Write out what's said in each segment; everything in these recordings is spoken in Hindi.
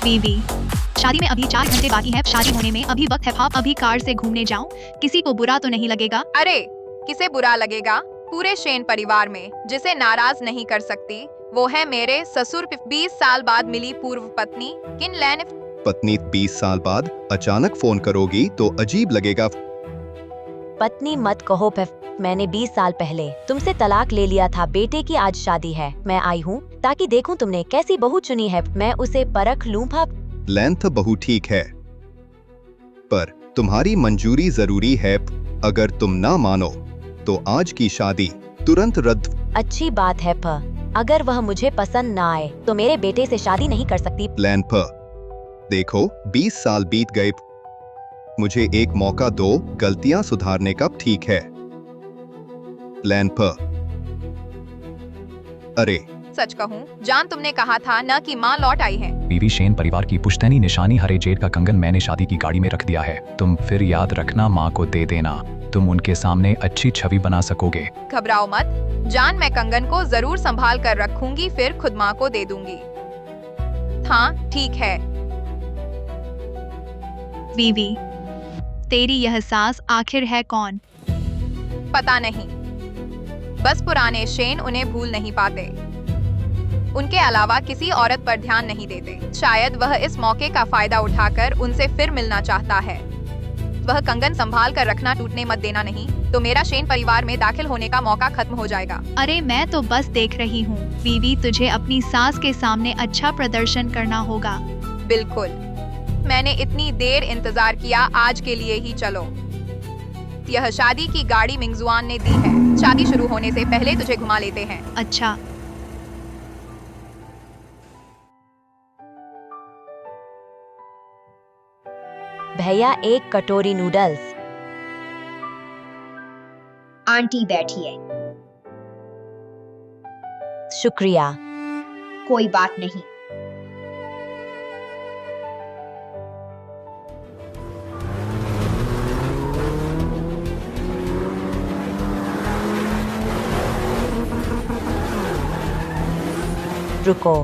बीवी, शादी में अभी 4 घंटे बाकी है, शादी होने में अभी वक्त है। हाँ, अभी कार से घूमने जाऊं, किसी को बुरा तो नहीं लगेगा? अरे किसे बुरा लगेगा? पूरे शेन परिवार में जिसे नाराज नहीं कर सकती वो है मेरे ससुर। 20 साल बाद मिली पूर्व पत्नी किनलैन। पत्नी 20 साल बाद अचानक फोन करोगी तो अजीब लगेगा। पत्नी मत कहो फिर, मैंने 20 साल पहले तुमसे तलाक ले लिया था। बेटे की आज शादी है, मैं आई हूँ ताकि देखूं तुमने कैसी बहू चुनी है, मैं उसे परख लूं। लेंथ बहू ठीक है, पर तुम्हारी मंजूरी जरूरी है। अगर तुम ना मानो तो आज की शादी तुरंत रद्द। अच्छी बात है अगर वह मुझे पसंद ना आए तो मेरे बेटे से शादी नहीं कर सकती। लेंथ देखो 20 साल बीत गए, मुझे एक मौका दो गलतियां सुधारने का। ठीक है लेंथ। अरे सच कहूँ जान, तुमने कहा था न कि माँ लौट आई है। बीवी शेन परिवार की पुश्तैनी निशानी हरे जेड का कंगन मैंने शादी की गाड़ी में रख दिया है। तुम फिर याद रखना, माँ को दे देना, तुम उनके सामने अच्छी छवि बना सकोगे। घबराओ मत जान, मैं कंगन को जरूर संभाल कर रखूंगी, फिर खुद माँ को दे दूंगी। हाँ ठीक है। बीवी, तेरी यह सास आखिर है कौन? पता नहीं, बस पुराने शेन उन्हें भूल नहीं पाते, उनके अलावा किसी औरत पर ध्यान नहीं देते। शायद वह इस मौके का फायदा उठाकर उनसे फिर मिलना चाहता है। वह कंगन संभाल कर रखना, टूटने मत देना, नहीं तो मेरा शेन परिवार में दाखिल होने का मौका खत्म हो जाएगा। अरे मैं तो बस देख रही हूँ। बीवी, तुझे अपनी सास के सामने अच्छा प्रदर्शन करना होगा। बिल्कुल, मैंने इतनी देर इंतजार किया, आज के लिए ही चलो। यह शादी की गाड़ी मिंगजुआन ने दी है, शादी शुरू होने से पहले तुझे घुमा लेते हैं। अच्छा। भैया एक कटोरी नूडल्स। आंटी बैठिए। शुक्रिया। कोई बात नहीं। रुको,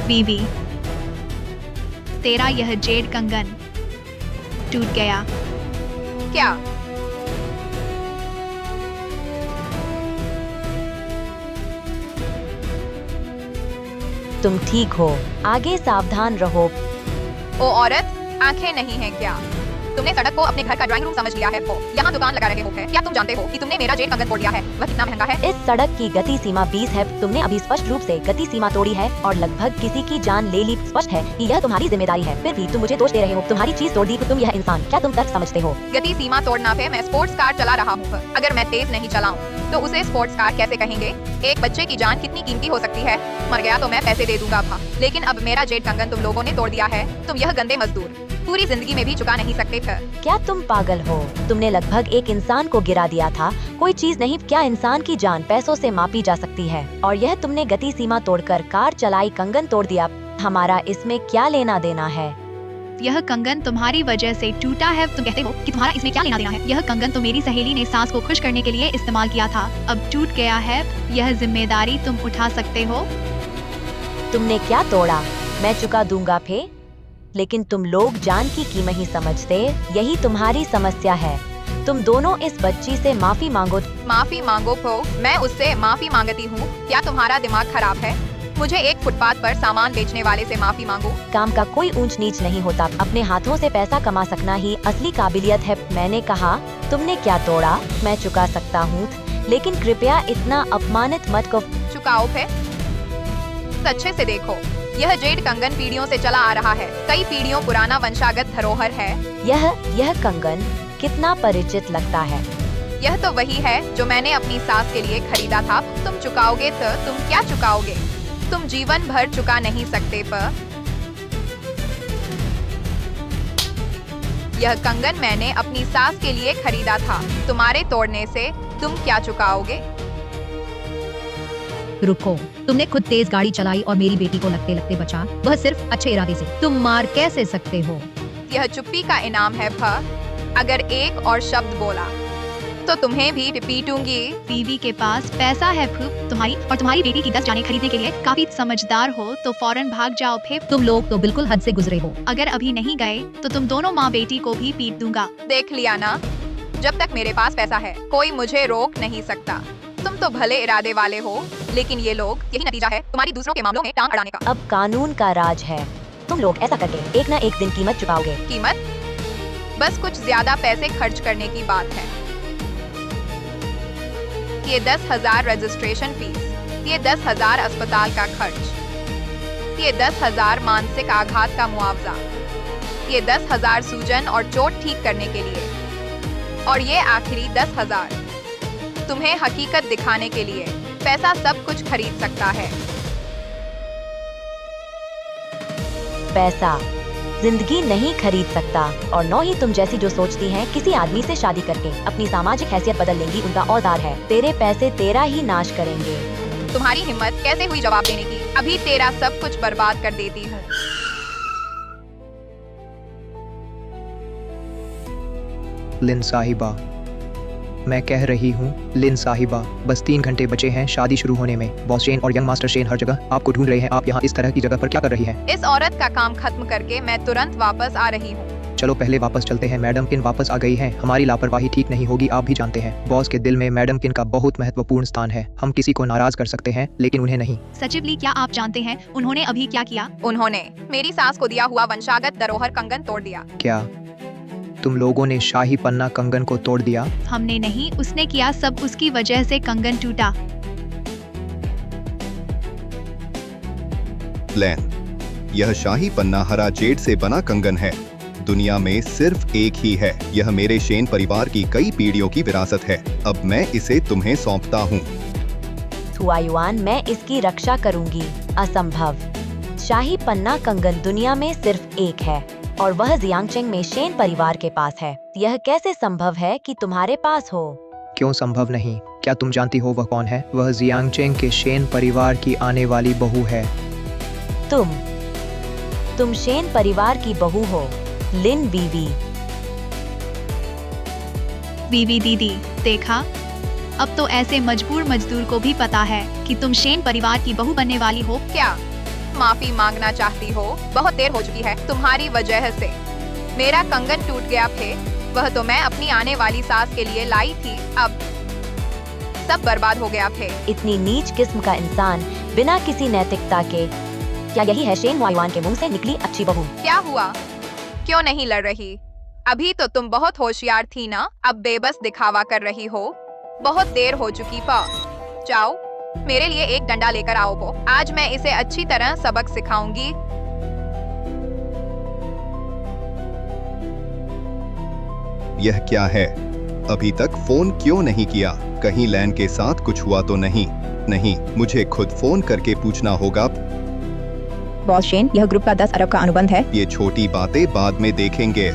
बीवी, तेरा यह जेड कंगन टूट गया। क्या? तुम ठीक हो, आगे सावधान रहो। ओ औरत, आंखें नहीं है क्या? तुमने सड़क को अपने घर का ड्राइंग रूम समझ लिया है। यहाँ दुकान लगा रहे हो है? क्या तुम जानते हो कि तुमने मेरा जेड कंगन तोड़ दिया है? वह कितना महंगा है? इस सड़क की गति सीमा 20 है। तुमने अभी स्पष्ट रूप से गति सीमा तोड़ी है और लगभग किसी की जान ले ली। स्पष्ट है कि यह तुम्हारी जिम्मेदारी है, फिर भी तुम मुझे दोष दे रहे हो। तुम्हारी चीज तोड़ दी, तुम यह इंसान, क्या तुम तर्क समझते हो? गति सीमा तोड़ना पे मैं स्पोर्ट्स कार चला रहा हूँ। अगर मैं तेज नहीं चलाऊं तो उसे स्पोर्ट्स कार कैसे कहेंगे? एक बच्चे की जान कितनी कीमती हो सकती है। मर गया तो मैं पैसे दे दूंगा था, लेकिन अब मेरा जेड कंगन तुम लोगों ने तोड़ दिया है। तुम यह गंदे मजदूर पूरी जिंदगी में भी चुका नहीं सकते थे। क्या तुम पागल हो? तुमने लगभग एक इंसान को गिरा दिया था, कोई चीज नहीं। क्या इंसान की जान पैसों से मापी जा सकती है? और यह तुमने गति सीमा तोड़कर कार चलाई, कंगन तोड़ दिया। हमारा इसमें क्या लेना देना है? यह कंगन तुम्हारी वजह से टूटा है। तुम कहते हो कि तुम्हारा इसमें क्या लेना देना है? यह कंगन तो मेरी सहेली ने सास को खुश करने के लिए इस्तेमाल किया था, अब टूट गया है। यह जिम्मेदारी तुम उठा सकते हो। तुमने क्या तोड़ा? मैं चुका दूंगा फे, लेकिन तुम लोग जान की कीमत ही समझते। यही तुम्हारी समस्या है। तुम दोनों इस बच्ची से माफी मांगो। माफी मांगो मैं उससे माफी मांगती हूँ? क्या तुम्हारा दिमाग खराब है? मुझे एक फुटपाथ पर सामान बेचने वाले से माफी मांगू? काम का कोई ऊंच नीच नहीं होता, अपने हाथों से पैसा कमा सकना ही असली काबिलियत है। मैंने कहा तुमने क्या तोड़ा? मैं चुका सकता हूँ, लेकिन कृपया इतना अपमानित मत करो। चुकाओ फिर। अच्छे से देखो, यह जेड कंगन पीढ़ियों से चला आ रहा है, कई पीढ़ियों पुराना वंशागत धरोहर है। यह कंगन कितना परिचित लगता है। यह तो वही है जो मैंने अपनी सास के लिए खरीदा था। तुम चुकाओगे तो तुम क्या चुकाओगे? तुम जीवन भर चुका नहीं सकते। पर यह कंगन मैंने अपनी सास के लिए खरीदा था, तुम्हारे तोड़ने से तुम क्या चुकाओगे? रुको, तुमने खुद तेज गाड़ी चलाई और मेरी बेटी को लगते लगते बचा, वह सिर्फ अच्छे इरादे से। तुम मार कैसे सकते हो? यह चुप्पी का इनाम है। अगर एक और शब्द बोला तो तुम्हें भी पीटूंगी। बीवी के पास पैसा है फूफ, तुम्हारी और तुम्हारी बेटी की 10 जानें खरीदने के लिए काफी समझदार हो तो फौरन भाग जाओ फिर। तुम लोग तो बिल्कुल हद से गुजरे हो। अगर अभी नहीं गए तो तुम दोनों माँ बेटी को भी पीट दूंगा। देख लिया ना, जब तक मेरे पास पैसा है कोई मुझे रोक नहीं सकता। तुम तो भले इरादे वाले हो, लेकिन ये लोग, यही नतीजा है तुम्हारी दूसरों के मामलों में टांग अड़ाने का। अब कानून का राज है, तुम लोग ऐसा करके एक ना एक दिन कीमत चुकाओगे। कीमत? बस कुछ ज्यादा पैसे खर्च करने की बात है। ये 10,000 रजिस्ट्रेशन फीस, ये 10,000 अस्पताल का खर्च, ये 10,000 मानसिक आघात का मुआवजा, ये 10,000 सूजन और चोट ठीक करने के लिए, और ये आखिरी 10,000 तुम्हें हकीकत दिखाने के लिए। पैसा सब कुछ खरीद सकता है। पैसा जिंदगी नहीं खरीद सकता, और न ही तुम जैसी जो सोचती हैं किसी आदमी से शादी करके अपनी सामाजिक हैसियत बदल लेंगी उनका औजार है। तेरे पैसे तेरा ही नाश करेंगे। तुम्हारी हिम्मत कैसे हुई जवाब देने की? अभी तेरा सब कुछ बर्बाद कर देती हूँ। लिन साहिबा, मैं कह रही हूँ लिन साहिबा, बस 3 घंटे बचे हैं शादी शुरू होने में। बॉस शेन और यंग मास्टर शेन हर जगह आपको ढूंढ रहे हैं। आप यहाँ इस तरह की जगह पर क्या कर रही हैं? इस औरत का काम खत्म करके मैं तुरंत वापस आ रही हूँ। चलो पहले वापस चलते हैं। मैडम किन वापस आ गई हैं। हमारी लापरवाही ठीक नहीं होगी, आप भी जानते हैं। बॉस के दिल में मैडम किन का बहुत महत्वपूर्ण स्थान है। हम किसी को नाराज कर सकते हैं लेकिन उन्हें नहीं। सचिव ली, क्या आप जानते हैं उन्होंने अभी क्या किया? उन्होंने मेरी सास को दिया हुआ वंशागत धरोहर कंगन तोड़ दिया। क्या तुम लोगों ने शाही पन्ना कंगन को तोड़ दिया? हमने नहीं, उसने किया। सब उसकी वजह से कंगन टूटा। लैन, यह शाही पन्ना हरा जेड से बना कंगन है। दुनिया में सिर्फ एक ही है। यह मेरे शेन परिवार की कई पीढ़ियों की विरासत है। अब मैं इसे तुम्हें सौंपता हूँ। हुआयुआन, मैं इसकी रक्षा करूंगी। असंभव। शाही पन्ना कंगन दुनिया में सिर्फ एक है और वह जियांगचेंग में शेन परिवार के पास है। यह कैसे संभव है कि तुम्हारे पास हो? क्यों संभव नहीं? क्या तुम जानती हो वह कौन है? वह जियांगचेंग के शेन परिवार की आने वाली बहू है। तुम शेन परिवार की बहू हो, लिन बीवी। बीवी दीदी, देखा, अब तो ऐसे मजबूर मजदूर को भी पता है कि तुम शेन परिवार की बहू बनने वाली हो। क्या माफी मांगना चाहती हो? बहुत देर हो चुकी है तुम्हारी वजह से। मेरा कंगन टूट गया थे, वह तो मैं अपनी आने वाली सास के लिए लाई थी। अब सब बर्बाद हो गया थे। इतनी नीच किस्म का इंसान बिना किसी नैतिकता के। क्या यही है शेन हुआयुआन के मुंह से निकली अच्छी बहू? क्या हुआ? क्यों नहीं लड़ रही? अभी तो तुम बहुत होशियार थी ना, अब बेबस दिखावा कर रही हो। बहुत देर हो चुकी पा। जाओ, मेरे लिए एक डंडा लेकर आओ पो। आज मैं इसे अच्छी तरह सबक सिखाऊंगी। यह क्या है? अभी तक फोन क्यों नहीं किया? कहीं लैन के साथ कुछ हुआ तो नहीं? नहीं, मुझे खुद फोन करके पूछना होगा। बॉस शेन, यह ग्रुप का 10 अरब का अनुबंध है। ये छोटी बातें बाद में देखेंगे।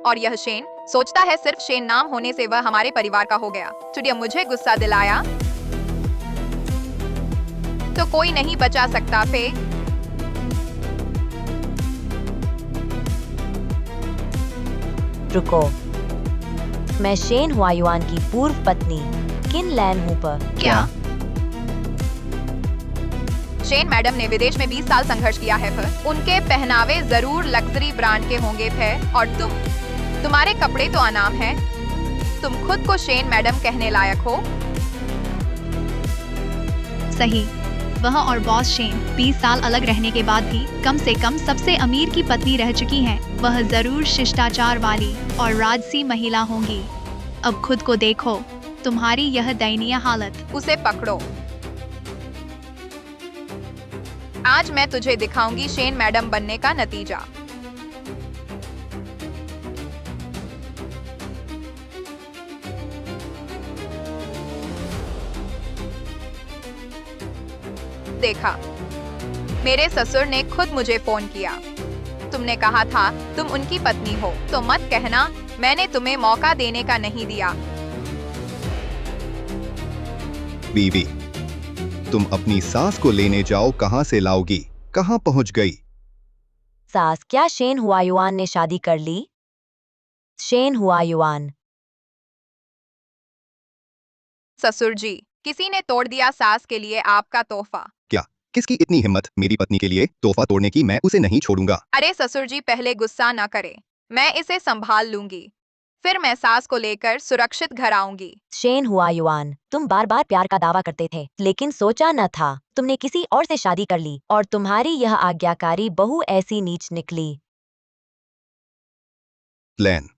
और यह शेन सोचता है सिर्फ शेन नाम होने से वह हमारे परिवार का हो गया। चुड़िया, मुझे गुस्सा दिलाया तो कोई नहीं बचा सकता। फे रुको, मैं शेन हुआयुआन की पूर्व पत्नी किन लैन हूँ पर। क्या? शेन मैडम ने विदेश में 20 साल संघर्ष किया है। फिर उनके पहनावे जरूर लग्जरी ब्रांड के होंगे फिर, और तुम्हारे कपड़े तो अनाम हैं। तुम खुद को शेन मैडम कहने लायक हो। सही, वह और बॉस शेन 20 साल अलग रहने के बाद भी कम से कम सबसे अमीर की पत्नी रह चुकी हैं। वह जरूर शिष्टाचार वाली और राजसी महिला होंगी। अब खुद को देखो, तुम्हारी यह दयनीय हालत। उसे पकड़ो। आज मैं तुझे दिखाऊंगी शेन मैडम बनने का नतीजा। देखा, मेरे ससुर ने खुद मुझे फोन किया। तुमने कहा था तुम उनकी पत्नी हो, तो मत कहना मैंने तुम्हें मौका देने का नहीं दिया। बीवी, तुम अपनी सास को लेने जाओ, कहाँ से लाओगी? कहाँ पहुँच गई? सास, क्या शेन हुआयुआन ने शादी कर ली? शेन हुआयुआन। ससुर जी, किसी ने तोड़ दिया सास के लिए आपका तोहफा। क्या? किसकी इतनी हिम्मत मेरी पत्नी के लिए तोहफा तोड़ने की? मैं उसे नहीं छोड़ूंगा। अरे ससुर जी, पहले गुस्सा न करें, मैं इसे संभाल लूंगी, फिर मैं सास को लेकर सुरक्षित घर आऊंगी। शेन हुआयुआन, तुम बार बार प्यार का दावा करते थे, लेकिन सोचा न था तुमने किसी और से शादी कर ली और तुम्हारी यह आज्ञाकारी बहू ऐसी नीच निकली। प्लान।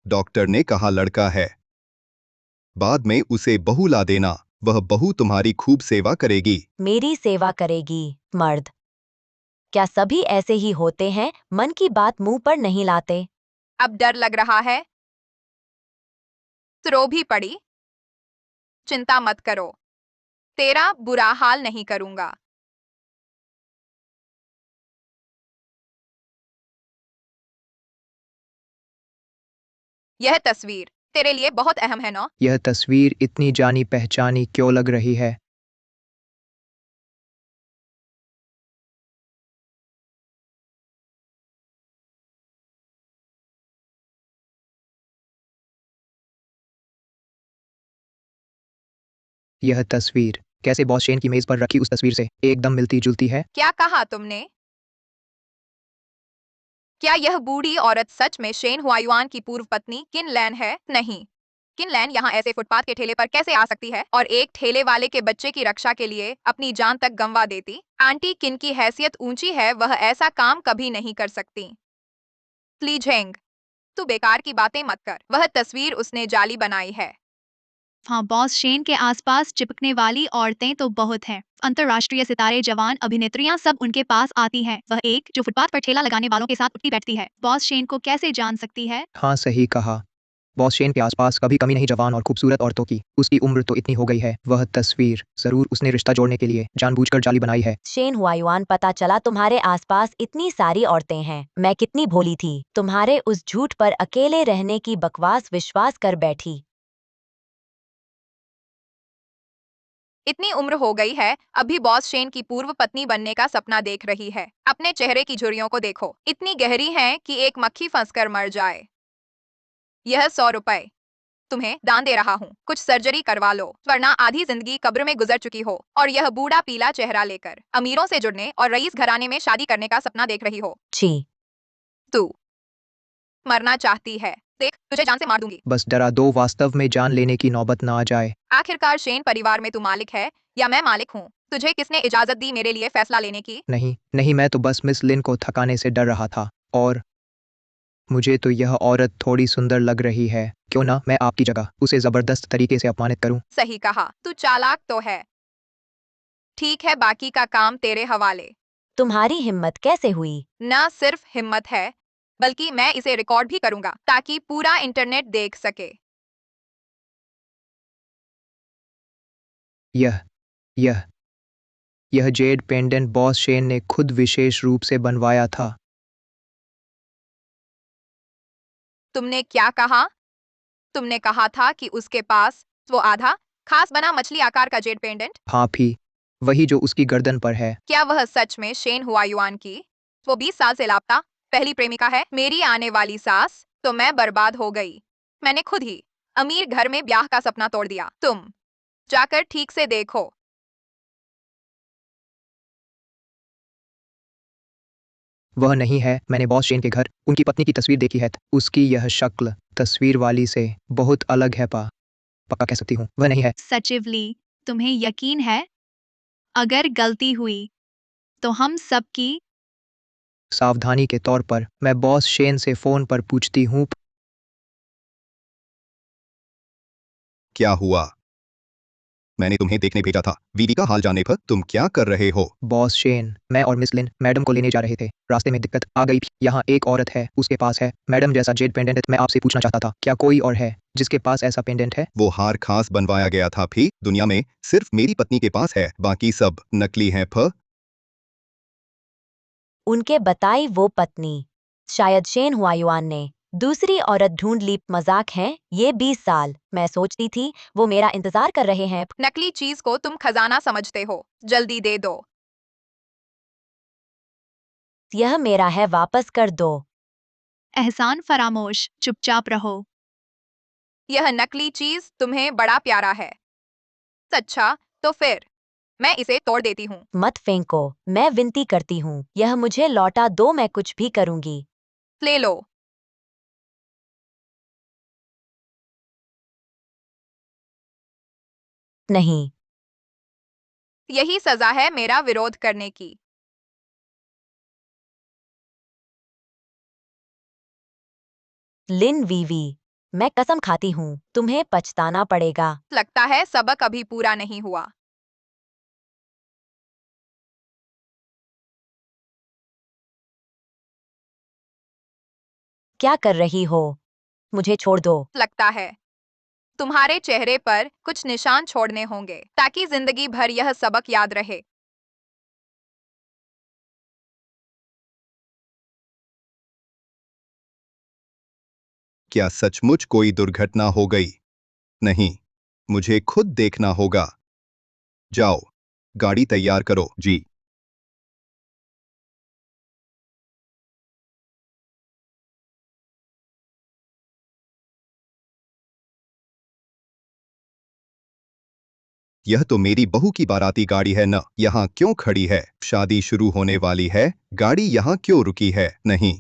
डॉक्टर ने कहा लड़का है, बाद में उसे बहू ला देना, वह बहू तुम्हारी खूब सेवा करेगी। मेरी सेवा करेगी? मर्द क्या सभी ऐसे ही होते हैं, मन की बात मुंह पर नहीं लाते? अब डर लग रहा है? रो भी पड़ी? चिंता मत करो, तेरा बुरा हाल नहीं करूंगा। यह तस्वीर तेरे लिए बहुत अहम है ना? यह तस्वीर इतनी जानी पहचानी क्यों लग रही है? यह तस्वीर कैसे बॉस शेन की मेज पर रखी उस तस्वीर से एकदम मिलती जुलती है। क्या कहा तुमने? क्या यह बूढ़ी औरत सच में शेन हुआयुआन की पूर्व पत्नी किन लैन है? नहीं, किन लैन यहाँ ऐसे फुटपाथ के ठेले पर कैसे आ सकती है और एक ठेले वाले के बच्चे की रक्षा के लिए अपनी जान तक गंवा देती? आंटी किन की हैसियत ऊंची है, वह ऐसा काम कभी नहीं कर सकती। ली झेंग, तू बेकार की बातें मत कर, वह तस्वीर उसने जाली बनाई है। हाँ बॉस, शेन के आसपास चिपकने वाली औरतें तो बहुत हैं। अंतर्राष्ट्रीय सितारे, जवान अभिनेत्रियां सब उनके पास आती हैं। वह एक जो फुटपाथ पर ठेला लगाने वालों के साथ उठती बैठती है, बॉस शेन को कैसे जान सकती है? हाँ सही कहा, बॉस शेन के आसपास कभी कमी नहीं जवान और खूबसूरत औरतों की। उसकी उम्र तो इतनी हो गई है, वह तस्वीर जरूर उसने रिश्ता जोड़ने के लिए जानबूझकर जाली बनाई है। शेन हुआयुआन, पता चला तुम्हारे आसपास इतनी सारी औरतें हैं। मैं कितनी भोली थी, तुम्हारे उस झूठ पर अकेले रहने की बकवास विश्वास कर बैठी। इतनी उम्र हो गई है, अभी बॉस शेन की पूर्व पत्नी बनने का सपना देख रही है। अपने चेहरे की झुर्रियों को देखो, इतनी गहरी हैं कि एक मक्खी फंसकर मर जाए। यह 100 रुपए तुम्हें दान दे रहा हूँ, कुछ सर्जरी करवा लो, वरना आधी जिंदगी कब्र में गुजर चुकी हो और यह बूढ़ा पीला चेहरा लेकर अमीरों से जुड़ने और रईस घराने में शादी करने का सपना देख रही हो। छी, तू मरना चाहती है? देख, तुझे जान से मार दूंगी। बस डरा दो, वास्तव में जान लेने की नौबत ना आ जाए। आखिरकार शेन परिवार में तू मालिक है या मैं मालिक हूँ? तुझे किसने इजाजत दी मेरे लिए फैसला लेने की? नहीं नहीं, मैं तो बस मिस लिन को थकाने से डर रहा था, और मुझे तो यह औरत थोड़ी सुंदर लग रही है, क्यों ना मैं आपकी जगह उसे जबरदस्त तरीके से अपमानित करूं। सही कहा, तू चालाक तो है। ठीक है, बाकी का काम तेरे हवाले। तुम्हारी हिम्मत कैसे हुई? न सिर्फ हिम्मत है, बल्कि मैं इसे रिकॉर्ड भी करूंगा ताकि पूरा इंटरनेट देख सके। यह यह यह जेड पेंडेंट बॉस शेन ने खुद विशेष रूप से बनवाया था। तुमने क्या कहा? तुमने कहा था कि उसके पास वो आधा खास बना मछली आकार का जेड पेंडेंट? हाँ भी, वही जो उसकी गर्दन पर है। क्या वह सच में शेन हुआयुआन की वो 20 साल से लापता पहली प्रेमिका है? मेरी आने वाली सास तो मैं बर्बाद हो गई। मैंने खुद ही अमीर घर में ब्याह का सपना तोड़ दिया। तुम जाकर ठीक से देखो। वह नहीं है, मैंने बॉस शेन के घर उनकी पत्नी की तस्वीर देखी है। उसकी यह शक्ल तस्वीर वाली से बहुत अलग है। पक्का कह सकती हूँ वह नहीं है। सचिवली, तुम्हें यकीन है? अगर गलती हुई तो हम सबकी। सावधानी के तौर पर मैं बॉस शेन से फोन पर पूछती हूँ। क्या हुआ? मैंने तुम्हें देखने भेजा था, वीवी का हाल जानने पर। तुम क्या कर रहे हो? बॉस शेन, मैं और मिस लिन मैडम को लेने जा रहे थे, रास्ते में दिक्कत आ गई। यहाँ एक औरत है, उसके पास है मैडम जैसा जेड पेंडेंट। मैं आपसे पूछना चाहता था, क्या कोई और है जिसके पास ऐसा पेंडेंट है? वो हार खास बनवाया गया था भी, दुनिया में सिर्फ मेरी पत्नी के पास है, बाकी सब नकली हैं। उनके बताई वो पत्नी, शायद शेन हुआयुआन ने दूसरी औरत ढूंढ ली, मजाक है ये 20 साल, मैं सोचती थी वो मेरा इंतजार कर रहे हैं। नकली चीज को तुम खजाना समझते हो, जल्दी दे दो। यह मेरा है, वापस कर दो। एहसान फरामोश, चुपचाप रहो। यह नकली चीज तुम्हें बड़ा प्यारा है। अच्छा, तो फिर मैं इसे तोड़ देती हूँ। मत फेंको, मैं विनती करती हूँ, यह मुझे लौटा दो, मैं कुछ भी करूंगी। ले लो। नहीं। यही सजा है मेरा विरोध करने की। लिन वीवी, मैं कसम खाती हूँ तुम्हें पछताना पड़ेगा। लगता है सबक अभी पूरा नहीं हुआ। क्या कर रही हो? मुझे छोड़ दो। लगता है तुम्हारे चेहरे पर कुछ निशान छोड़ने होंगे ताकि जिंदगी भर यह सबक याद रहे। क्या सचमुच कोई दुर्घटना हो गई? नहीं, मुझे खुद देखना होगा। जाओ, गाड़ी तैयार करो। जी। यह तो मेरी बहू की बाराती गाड़ी है न, यहाँ क्यों खड़ी है? शादी शुरू होने वाली है, गाड़ी यहाँ क्यों रुकी है? नहीं,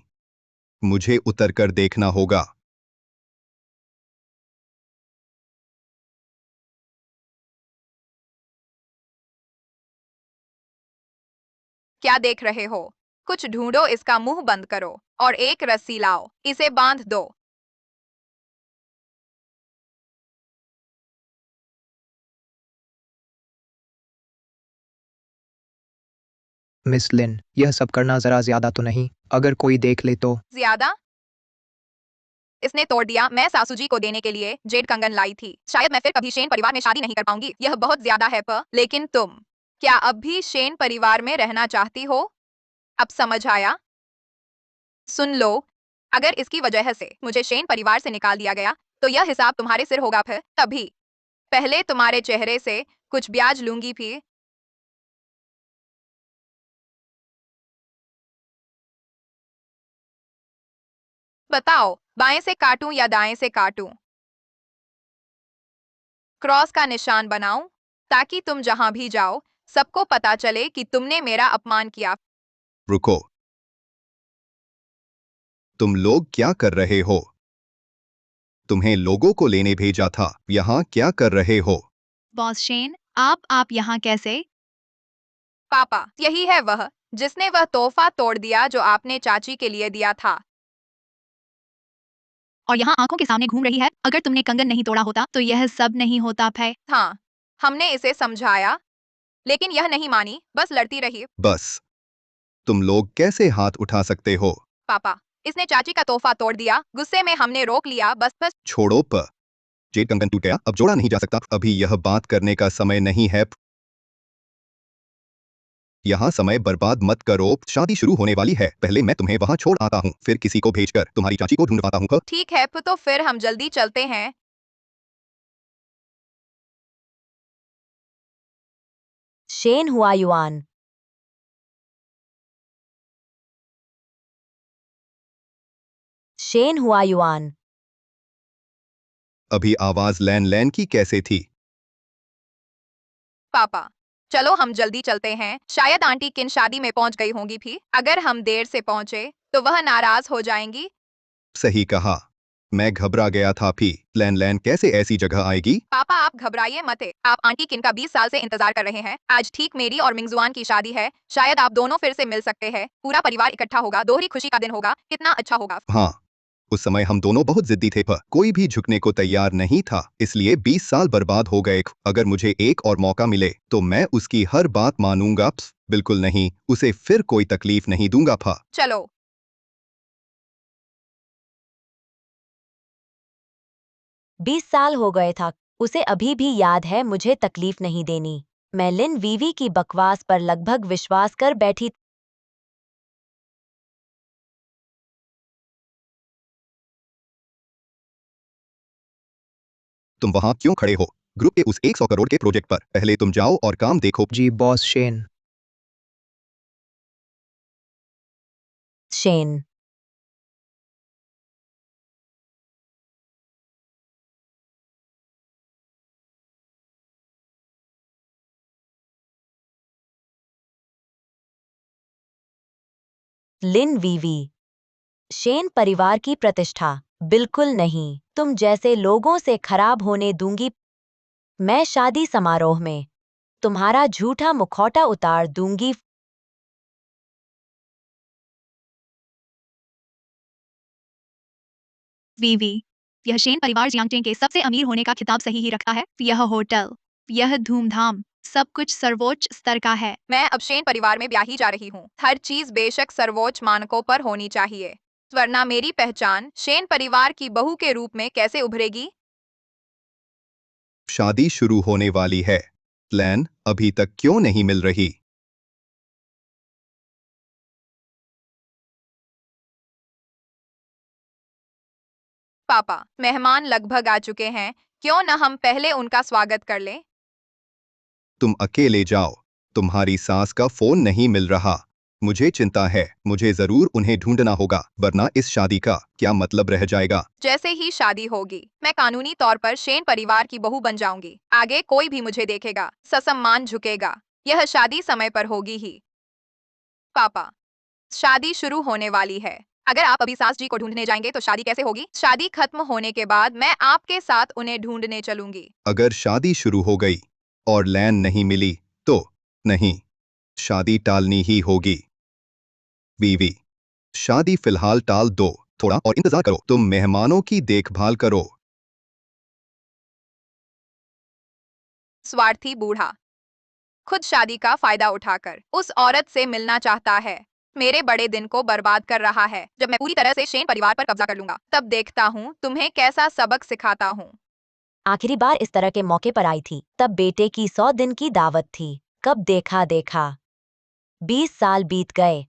मुझे उतरकर देखना होगा। क्या देख रहे हो? कुछ ढूंढो, इसका मुंह बंद करो और एक रस्सी लाओ, इसे बांध दो। मिस लिन, यह सब करना जरा ज्यादा तो नहीं? अगर कोई देख ले तो? ज्यादा? इसने तोड़ दिया। मैं सासू जी को देने के लिए जेड कंगन लाई थी। शायद मैं फिर कभी शेन परिवार में शादी नहीं कर पाऊंगी। यह बहुत ज्यादा है पर लेकिन तुम क्या अब भी शेन परिवार में रहना चाहती हो? अब समझ आया? सुन लो, अगर इसकी वजह से मुझे शेन परिवार से निकाल दिया गया तो यह हिसाब तुम्हारे सिर होगा। फिर तभी पहले तुम्हारे चेहरे से कुछ ब्याज लूंगी। फिर बताओ, बाएं से काटूं या दाएं से काटूं? क्रॉस का निशान बनाऊं ताकि तुम जहां भी जाओ सबको पता चले कि तुमने मेरा अपमान किया। रुको, तुम लोग क्या कर रहे हो? तुम्हें लोगों को लेने भेजा था, यहाँ क्या कर रहे हो? बॉस शेन, आप यहाँ कैसे? पापा, यही है वह जिसने वह तोहफा तोड़ दिया जो आपने चाची के लिए दिया था। और यहाँ आंखों के सामने घूम रही है। अगर तुमने कंगन नहीं तोड़ा होता तो यह सब नहीं होता। भय हाँ, हमने इसे समझाया लेकिन यह नहीं मानी, बस लड़ती रही। बस, तुम लोग कैसे हाथ उठा सकते हो? पापा, इसने चाची का तोहफा तोड़ दिया। गुस्से में हमने रोक लिया। बस बस। छोड़ो प। जेड कंगन टूट गया, अब जोड़ा नहीं जा सकता। अभी यह बात करने का समय नहीं है। यहाँ समय बर्बाद मत करो, शादी शुरू होने वाली है। पहले मैं तुम्हें वहाँ छोड़ आता हूँ, फिर किसी को भेजकर तुम्हारी चाची को ढूंढ पाता हूँ। ठीक है तो फिर हम जल्दी चलते हैं। शेन हुआ युआन। शेन हुआ युआन। अभी आवाज लैन लैन की कैसे थी? पापा, चलो हम जल्दी चलते हैं। शायद आंटी किन शादी में पहुंच गई होंगी। भी अगर हम देर से पहुंचे तो वह नाराज हो जाएंगी। सही कहा, मैं घबरा गया था। भी लैन लैन कैसे ऐसी जगह आएगी? पापा, आप घबराइए मत। आप आंटी किन का 20 साल से इंतजार कर रहे हैं। आज ठीक मेरी और मिंगजुआन की शादी है। शायद आप दोनों फिर से मिल सकते हैं। पूरा परिवार इकट्ठा होगा। दोहरी खुशी का दिन होगा। कितना अच्छा होगा। हाँ, उस समय हम दोनों बहुत जिद्दी थे, पर कोई भी झुकने को तैयार नहीं था, इसलिए 20 साल बर्बाद हो गए। अगर मुझे एक और मौका मिले तो मैं उसकी हर बात मानूंगा। बिल्कुल नहीं, उसे फिर कोई तकलीफ नहीं दूंगा। चलो। 20 साल हो गए था, उसे अभी भी याद है मुझे तकलीफ नहीं देनी। मैं लिन वीवी की बकवास पर लगभग विश्वास कर बैठी तुम वहां क्यों खड़े हो? ग्रुप के उस 100 करोड़ के प्रोजेक्ट पर पहले तुम जाओ और काम देखो। जी बॉस शेन। शेन। लिन वीवी। शेन परिवार की प्रतिष्ठा बिल्कुल नहीं, तुम जैसे लोगों से खराब होने दूंगी। मैं शादी समारोह में तुम्हारा झूठा मुखौटा उतार दूंगी। वीवी, यह शेन परिवार जियांगटेंग के सबसे अमीर होने का खिताब सही ही रखता है। यह होटल, यह धूमधाम, सब कुछ सर्वोच्च स्तर का है। मैं अब शेन परिवार में ब्याही जा रही हूँ। हर चीज बेशक सर्वोच्च मानकों पर होनी चाहिए, वरना मेरी पहचान शेन परिवार की बहू के रूप में कैसे उभरेगी? शादी शुरू होने वाली है। प्लान अभी तक क्यों नहीं मिल रही? पापा, मेहमान लगभग आ चुके हैं, क्यों न हम पहले उनका स्वागत कर लें? तुम अकेले जाओ। तुम्हारी सास का फोन नहीं मिल रहा। मुझे चिंता है, मुझे जरूर उन्हें ढूंढना होगा, वरना इस शादी का क्या मतलब रह जाएगा। जैसे ही शादी होगी, मैं कानूनी तौर पर शेन परिवार की बहू बन जाऊंगी। आगे कोई भी मुझे देखेगा, ससम्मान झुकेगा। यह शादी समय पर होगी ही। पापा, शादी शुरू होने वाली है। अगर आप अभी सास जी को ढूंढने जाएंगे तो शादी कैसे होगी? शादी खत्म होने के बाद मैं आपके साथ उन्हें ढूंढने चलूंगी। अगर शादी शुरू हो गई और लैन नहीं मिली तो नहीं, शादी टालनी ही होगी। बीवी, शादी फिलहाल टाल दो, थोड़ा और इंतजार करो। तुम मेहमानों की देखभाल करो। स्वार्थी बूढ़ा, खुद शादी का फायदा उठाकर उस औरत से मिलना चाहता है। मेरे बड़े दिन को बर्बाद कर रहा है। जब मैं पूरी तरह से शेन परिवार पर कब्जा कर लूंगा, तब देखता हूँ तुम्हें कैसा सबक सिखाता हूँ। आखिरी बार इस तरह के मौके पर आई थी, तब बेटे की 100 दिन की दावत थी। कब देखा देखा 20 साल बीत गए।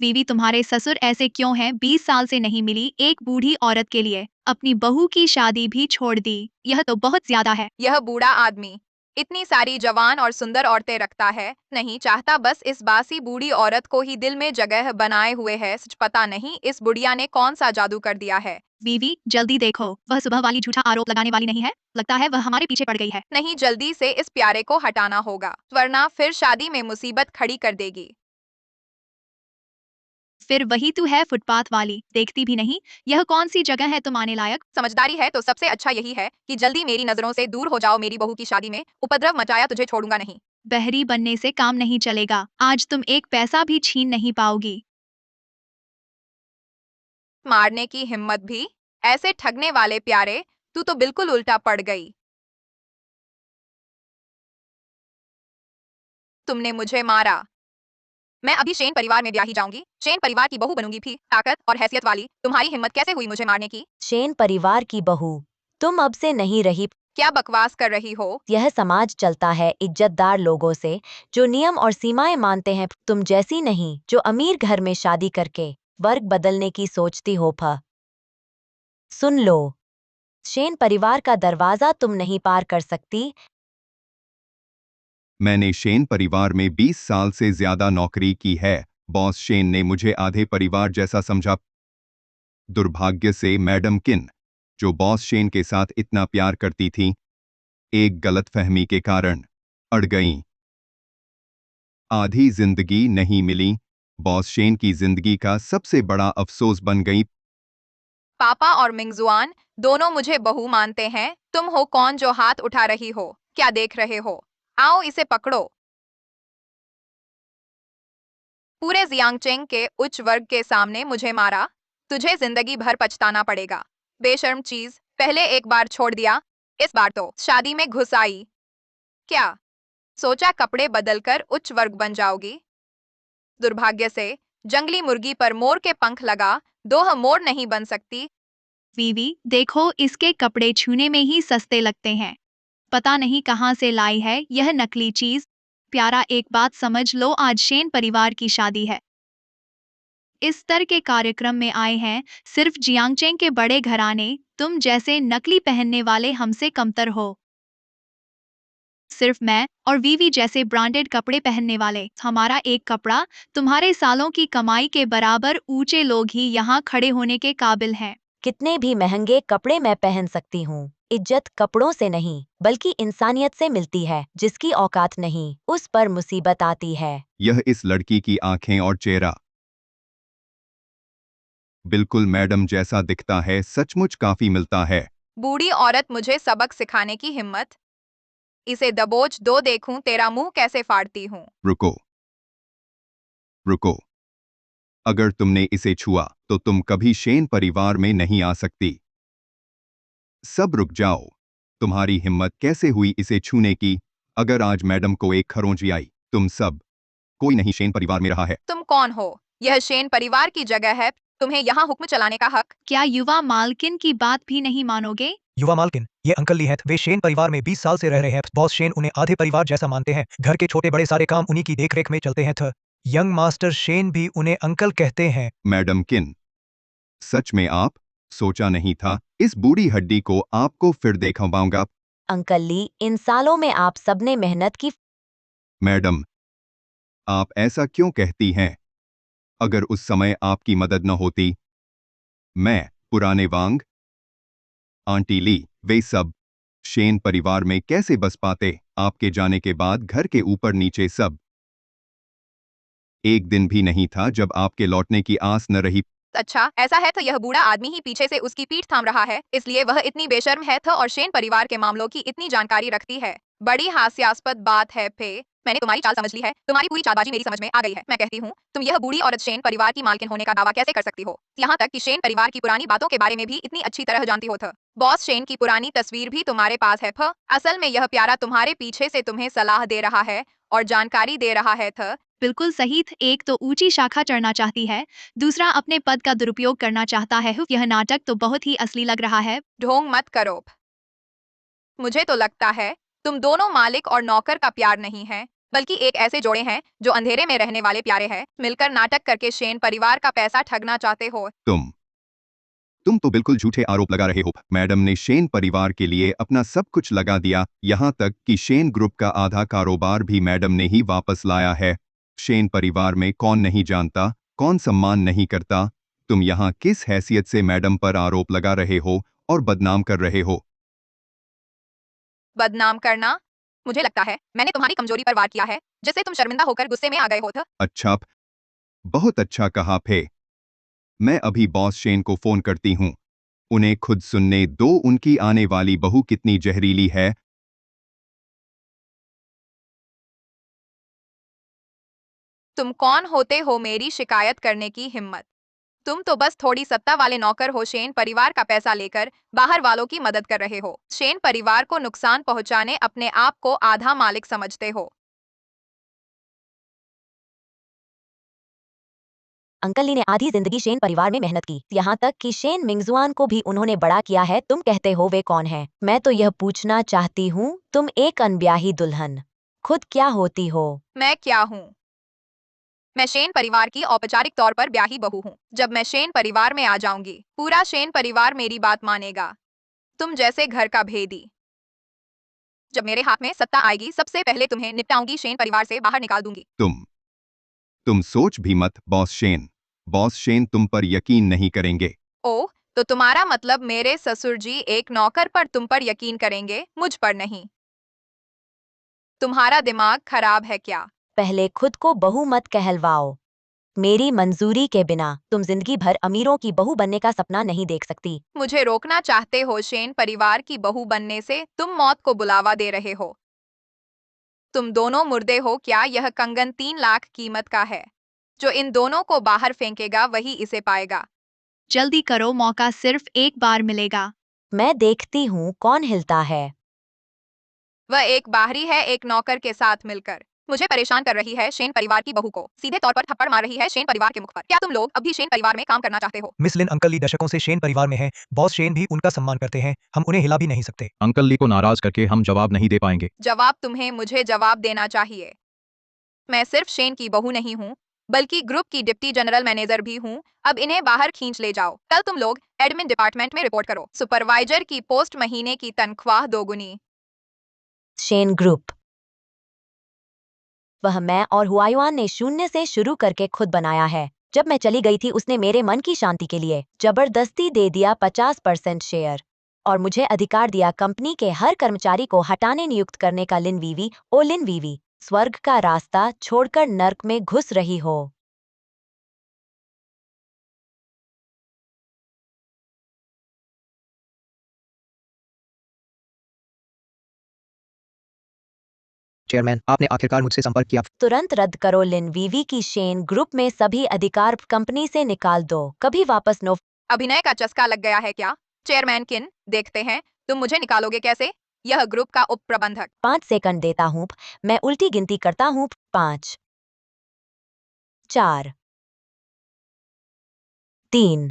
वीवी, तुम्हारे ससुर ऐसे क्यों हैं? 20 साल से नहीं मिली एक बूढ़ी औरत के लिए अपनी बहू की शादी भी छोड़ दी। यह तो बहुत ज्यादा है। यह बूढ़ा आदमी इतनी सारी जवान और सुंदर औरतें रखता है, नहीं चाहता बस इस बासी बूढ़ी औरत को ही दिल में जगह बनाए हुए है। सच पता नहीं इस बुढ़िया ने कौन सा जादू कर दिया है। वीवी, जल्दी देखो, वह सुबह वाली झूठा आरोप लगाने वाली नहीं है। लगता है वह हमारे पीछे पड़ गई है। नहीं, जल्दी से इस प्यारे को हटाना होगा, वरना फिर शादी में मुसीबत खड़ी कर देगी। फिर वही तू है, फुटपाथ वाली, देखती भी नहीं यह कौन सी जगह है तुम आने लायक। समझदारी है तो सबसे अच्छा यही है कि जल्दी मेरी नजरों से दूर हो जाओ। मेरी बहू की शादी में उपद्रव मचाया, तुझे छोड़ूंगा नहीं। बहरी बनने से काम नहीं चलेगा। आज तुम एक पैसा भी छीन नहीं पाओगी। मारने की हिम्मत भी? ऐसे ठगने वाले प्यारे, तू तो बिल्कुल उल्टा पड़ गई। तुमने मुझे मारा। मैं अभी शेन परिवार में ब्याही जाऊंगी, शेन परिवार की बहू बनूंगी भी। ताकत और हैसियत वाली तुम्हारी हिम्मत कैसे हुई मुझे मारने की? शेन परिवार की बहू तुम अब से नहीं रही। क्या बकवास कर रही हो? यह समाज चलता है इज्जतदार लोगों से, जो नियम और सीमाएं मानते हैं। तुम जैसी नहीं, जो अमीर घर में शादी करके वर्ग बदलने की सोचती हो। सुन लो, शेन परिवार का दरवाजा तुम नहीं पार कर सकती। मैंने शेन परिवार में 20 साल से ज्यादा नौकरी की है। बॉस शेन ने मुझे आधे परिवार जैसा समझा। दुर्भाग्य से मैडम किन, जो बॉस शेन के साथ इतना प्यार करती थी, एक गलतफहमी के कारण अड़ गईं। आधी जिंदगी नहीं मिली। बॉस शेन की जिंदगी का सबसे बड़ा अफसोस बन गई। पापा और मिंगजुआन दोनों मुझे बहू मानते हैं। तुम हो कौन जो हाथ उठा रही हो? क्या देख रहे हो? आओ इसे पकड़ो। पूरे जियांगचेंग के उच्च वर्ग के सामने मुझे मारा। तुझे जिंदगी भर पछताना पड़ेगा। बेशर्म चीज, पहले एक बार छोड़ दिया, इस बार तो शादी में घुस आई। क्या सोचा कपड़े बदलकर उच्च वर्ग बन जाओगी। दुर्भाग्य से जंगली मुर्गी पर मोर के पंख लगा, दोह मोर नहीं बन सकती। वीवी, देखो इसके कपड़े छूने में ही सस्ते लगते हैं। पता नहीं कहाँ से लाई है यह नकली चीज। प्यारा, एक बात समझ लो, आज शेन परिवार की शादी है। इस स्तर के कार्यक्रम में आए हैं सिर्फ जियांगचेंग के बड़े घराने। तुम जैसे नकली पहनने वाले हमसे कमतर हो। सिर्फ मैं और वीवी जैसे ब्रांडेड कपड़े पहनने वाले। हमारा एक कपड़ा तुम्हारे सालों की कमाई के बराबर ऊंचे लोग ही यहाँ खड़े होने के काबिल हैं। कितने भी महंगे कपड़े मैं पहन सकती हूँ, इज्जत कपड़ों से नहीं बल्कि इंसानियत से मिलती है। जिसकी औकात नहीं उस पर मुसीबत आती है। यह इस लड़की की आंखें और चेहरा बिल्कुल मैडम जैसा दिखता है, सचमुच काफी मिलता है। बूढ़ी औरत, मुझे सबक सिखाने की हिम्मत। इसे दबोच दो, देखूं तेरा मुंह कैसे फाड़ती हूँ। रुको रुको, अगर तुमने इसे छुआ तो तुम कभी शेन परिवार में नहीं आ सकती। सब रुक जाओ, तुम्हारी हिम्मत कैसे हुई इसे छूने की? अगर आज मैडम को एक खरोंच आई, तुम सब कोई नहीं शेन परिवार में रहा है। तुम कौन हो? यह शेन परिवार की जगह है, तुम्हें यहाँ हुक्म चलाने का हक। क्या युवा मालकिन की बात भी नहीं मानोगे? युवा मालकिन, ये अंकल ली हैं, वे शेन परिवार में 20 साल से रह रहे हैं। बॉस शेन उन्हें आधे परिवार जैसा मानते हैं। घर के छोटे बड़े सारे काम उन्हीं की देखरेख में चलते हैं। यंग मास्टर शेन भी उन्हें अंकल कहते हैं। मैडम किन, सच में आप? सोचा नहीं था इस बूढ़ी हड्डी को आपको फिर देखा पाऊंगा। अंकल ली, इन सालों में आप सबने मेहनत की। मैडम, आप ऐसा क्यों कहती हैं? अगर उस समय आपकी मदद न होती, मैं, पुराने वांग, आंटी ली, वे सब शेन परिवार में कैसे बस पाते? आपके जाने के बाद घर के ऊपर नीचे सब। एक दिन भी नहीं था जब आपके लौटने की आस न रही। अच्छा, ऐसा है तो यह बूढ़ा आदमी ही पीछे से उसकी पीठ थाम रहा है, इसलिए वह इतनी बेशर्म है और शेन परिवार के मामलों की इतनी जानकारी रखती है। बड़ी हास्यास्पद बात है फे, मैंने तुम्हारी चाल समझ ली है। तुम्हारी पूरी चालबाजी मेरी समझ में आ गई है। मैं कहती हूँ, तुम यह बूढ़ी औरत शेन परिवार की मालकिन होने का दावा कैसे कर सकती हो? यहाँ तक कि शेन परिवार की पुरानी बातों के बारे में भी इतनी अच्छी तरह जानती हो। बॉस शेन की पुरानी तस्वीर भी तुम्हारे पास है। असल में यह प्यारा तुम्हारे पीछे से तुम्हें सलाह दे रहा है और जानकारी दे रहा है। बिल्कुल सही। एक तो ऊंची शाखा चढ़ना चाहती है, दूसरा अपने पद का दुरुपयोग करना चाहता है। यह नाटक तो बहुत ही असली लग रहा है। ढोंग मत करो। मुझे तो लगता है तुम दोनों मालिक और नौकर का प्यार नहीं है, बल्कि एक ऐसे जोड़े हैं जो अंधेरे में रहने वाले प्यारे हैं। मिलकर नाटक करके शेन परिवार का पैसा ठगना चाहते हो। तुम तो बिल्कुल झूठे आरोप लगा रहे हो। मैडम ने शेन परिवार के लिए अपना सब कुछ लगा दिया, यहाँ तक कि शेन ग्रुप का आधा कारोबार भी मैडम ने ही वापस लाया है। शेन परिवार में कौन नहीं जानता, कौन सम्मान नहीं करता? तुम यहाँ किस हैसियत से मैडम पर आरोप लगा रहे हो और बदनाम कर रहे हो? बदनाम करना? मुझे लगता है मैंने तुम्हारी कमजोरी पर वार किया है, जिससे तुम शर्मिंदा होकर गुस्से में आ गए हो। अच्छा, बहुत अच्छा कहा फे। मैं अभी बॉस शेन को फोन करती हूँ, उन्हें खुद सुनने दो उनकी आने वाली बहू कितनी जहरीली है। तुम कौन होते हो मेरी शिकायत करने की हिम्मत? तुम तो बस थोड़ी सत्ता वाले नौकर हो। शेन परिवार का पैसा लेकर बाहर वालों की मदद कर रहे हो। शेन परिवार को नुकसान पहुंचाने अपने आप को आधा मालिक समझते हो। अंकल ली ने आधी जिंदगी शेन परिवार में मेहनत की, यहाँ तक कि शेन मिंगजुआन को भी उन्होंने बड़ा किया है। तुम कहते हो वे कौन है? मैं तो यह पूछना चाहती हूँ, तुम एक अनब्याही दुल्हन खुद क्या होती हो? मैं क्या हूँ? मैं शेन परिवार की औपचारिक तौर पर ब्याही बहू हूँ। जब मैं शेन परिवार में आ जाऊंगी, पूरा शेन परिवार मेरी बात मानेगा। तुम जैसे घर का भेदी। जब मेरे हाथ में सत्ता आएगी, सबसे पहले तुम्हें निपटाऊंगी, शेन परिवार से बाहर निकाल दूंगी। तुम सोच भी मत बॉस शेन। बॉस शेन तुम पर यकीन नहीं करेंगे। ओह, तो तुम्हारा मतलब मेरे ससुर जी एक नौकर पर तुम पर यकीन करेंगे, मुझ पर नहीं? तुम्हारा दिमाग खराब है क्या? पहले खुद को बहू मत कहलवाओ। मेरी मंजूरी के बिना तुम जिंदगी भर अमीरों की बहू बनने का सपना नहीं देख सकती। मुझे रोकना चाहते हो शेन परिवार की बहू बनने से? तुम मौत को बुलावा दे रहे हो। तुम दोनों मुर्दे हो क्या? यह कंगन 3 लाख कीमत का है। जो इन दोनों को बाहर फेंकेगा वही इसे पाएगा। जल्दी करो, मौका सिर्फ एक बार मिलेगा। मैं देखती हूँ कौन हिलता है। वह एक बाहरी है, एक नौकर के साथ मिलकर मुझे परेशान कर रही है। शेन परिवार की बहू को सीधे तौर पर थप्पड़ मार रही है शेन परिवार के मुख पर। क्या तुम लोग अब भी शेन परिवार में काम करना चाहते हो? मिस लिन, अंकल ली दशकों से शेन परिवार में हैं। बॉस शेन भी उनका सम्मान करते हैं। हम उन्हें हिला भी नहीं सकते। अंकल ली को नाराज करके हम जवाब नहीं दे पाएंगे। जवाब तुम्हें मुझे जवाब देना चाहिए। मैं सिर्फ शेन की बहू नहीं हूँ, बल्कि ग्रुप की डिप्टी जनरल मैनेजर भी हूँ। अब इन्हें बाहर खींच ले जाओ। कल तुम लोग एडमिन डिपार्टमेंट में रिपोर्ट करो। सुपरवाइजर की पोस्ट, महीने की तनख्वाह दोगुनी। Shane group. वह मैं और हुआयुआन ने शून्य से शुरू करके खुद बनाया है। जब मैं चली गई थी उसने मेरे मन की शांति के लिए जबरदस्ती दे दिया 50% शेयर और मुझे अधिकार दिया कंपनी के हर कर्मचारी को हटाने नियुक्त करने का। लिन वीवी, ओ लिन वीवी, स्वर्ग का रास्ता छोड़कर नर्क में घुस रही हो। चेयरमैन, आपने आखिरकार मुझसे संपर्क किया। तुरंत रद्द करो लिन वीवी की शेन ग्रुप में सभी अधिकार कंपनी से निकाल दो। कभी वापस नो। अभिनय का चस्का लग गया है क्या? चेयरमैन किन, देखते हैं तुम मुझे निकालोगे कैसे। यह ग्रुप का उप प्रबंधक। 5 सेकंड देता हूँ। मैं उल्टी गिनती करता हूँ। 5, 4, 3।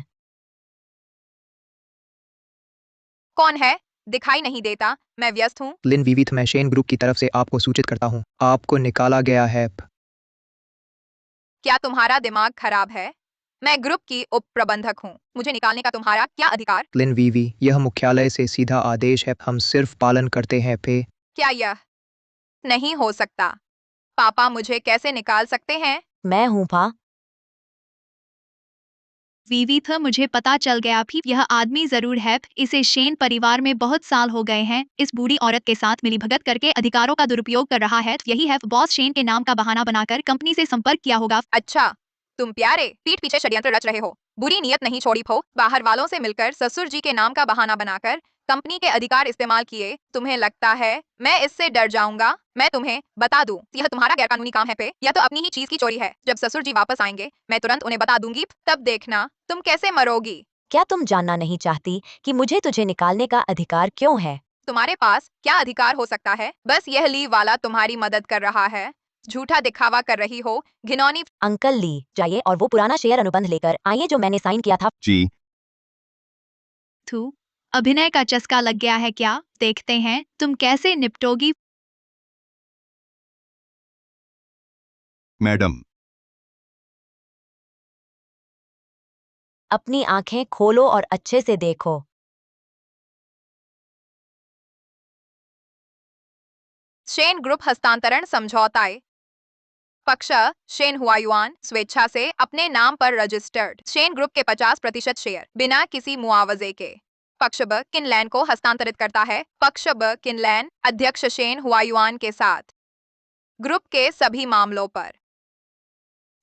कौन है? दिखाई नहीं देता, मैं व्यस्त हूँ। लिन वीवी, मैं शेन ग्रुप की तरफ से आपको सूचित करता हूँ, आपको निकाला गया है। क्या तुम्हारा दिमाग खराब है? मैं ग्रुप की उप प्रबंधक हूँ, मुझे निकालने का तुम्हारा क्या अधिकार? लिन वीवी, यह मुख्यालय से सीधा आदेश है, हम सिर्फ पालन करते हैं। पे क्या यह नहीं हो सकता? पापा मुझे कैसे निकाल सकते हैं? मैं हूँ पा। वीवी था, मुझे पता चल गया भी। यह आदमी जरूर है। इसे शेन परिवार में बहुत साल हो गए हैं। इस बूढ़ी औरत के साथ मिलीभगत करके अधिकारों का दुरुपयोग कर रहा है। यही है बॉस शेन के नाम का बहाना बनाकर कंपनी से संपर्क किया होगा। अच्छा, तुम प्यारे पीठ पीछे षड्यंत्र रच रहे हो। बुरी नियत नहीं छोड़ी हो। बाहर वालों से मिलकर ससुर जी के नाम का बहाना बनाकर कंपनी के अधिकार इस्तेमाल किए। तुम्हें लगता है मैं इससे डर जाऊंगा? मैं तुम्हें बता दूं, यह तुम्हारा गैरकानूनी काम है पे, या तो अपनी ही चीज की चोरी है। जब ससुर जी वापस आएंगे मैं तुरंत उन्हें बता दूंगी, तब देखना तुम कैसे मरोगी। क्या तुम जानना नहीं चाहती कि मुझे तुझे निकालने का अधिकार क्यों है? तुम्हारे पास क्या अधिकार हो सकता है? बस यह लीव वाला तुम्हारी मदद कर रहा है। झूठा दिखावा कर रही हो, घिनौनी। अंकल ली, जाइए और वो पुराना शेयर अनुबंध लेकर आइए जो मैंने साइन किया था। जी। थू, अभिनय का चस्का लग गया है क्या? देखते हैं तुम कैसे निपटोगी। मैडम, अपनी आंखें खोलो और अच्छे से देखो। शेन ग्रुप हस्तांतरण समझौताए पक्ष, शेन हुआयुआन स्वेच्छा से अपने नाम पर रजिस्टर्ड शेन ग्रुप के 50% शेयर बिना किसी मुआवजे के पक्ष ब किनलैन को हस्तांतरित करता है। पक्ष ब किनलैन अध्यक्ष शेन हुआयुआन के साथ ग्रुप के सभी मामलों पर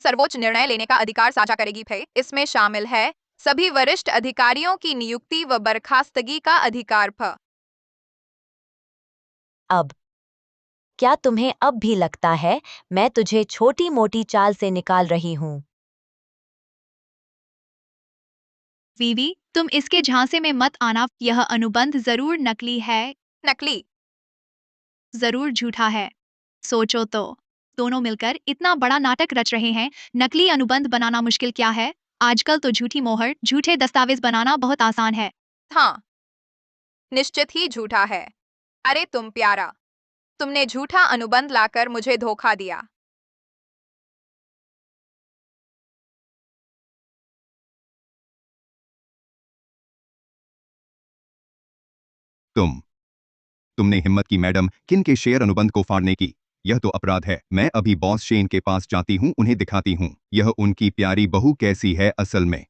सर्वोच्च निर्णय लेने का अधिकार साझा करेगी। फे इसमें शामिल है सभी वरिष्ठ अधिकारियों की नियुक्ति व बर्खास्तगी का अधिकार। फ अब क्या तुम्हें अब भी लगता है मैं तुझे छोटी मोटी चाल से निकाल रही हूँ? वीवी, तुम इसके झांसे में मत आना। यह अनुबंध जरूर नकली है। नकली? जरूर झूठा है। सोचो तो, दोनों मिलकर इतना बड़ा नाटक रच रहे हैं। नकली अनुबंध बनाना मुश्किल क्या है? आजकल तो झूठी मोहर, झूठे दस्तावेज बनाना बहुत आसान है। हाँ, निश्चित ही झूठा है। अरे तुम प्यारा, तुमने झूठा अनुबंध लाकर मुझे धोखा दिया। तुमने हिम्मत की मैडम किन के शेयर अनुबंध को फाड़ने की। यह तो अपराध है। मैं अभी बॉस शेन के पास जाती हूँ, उन्हें दिखाती हूँ यह उनकी प्यारी बहू कैसी है असल में।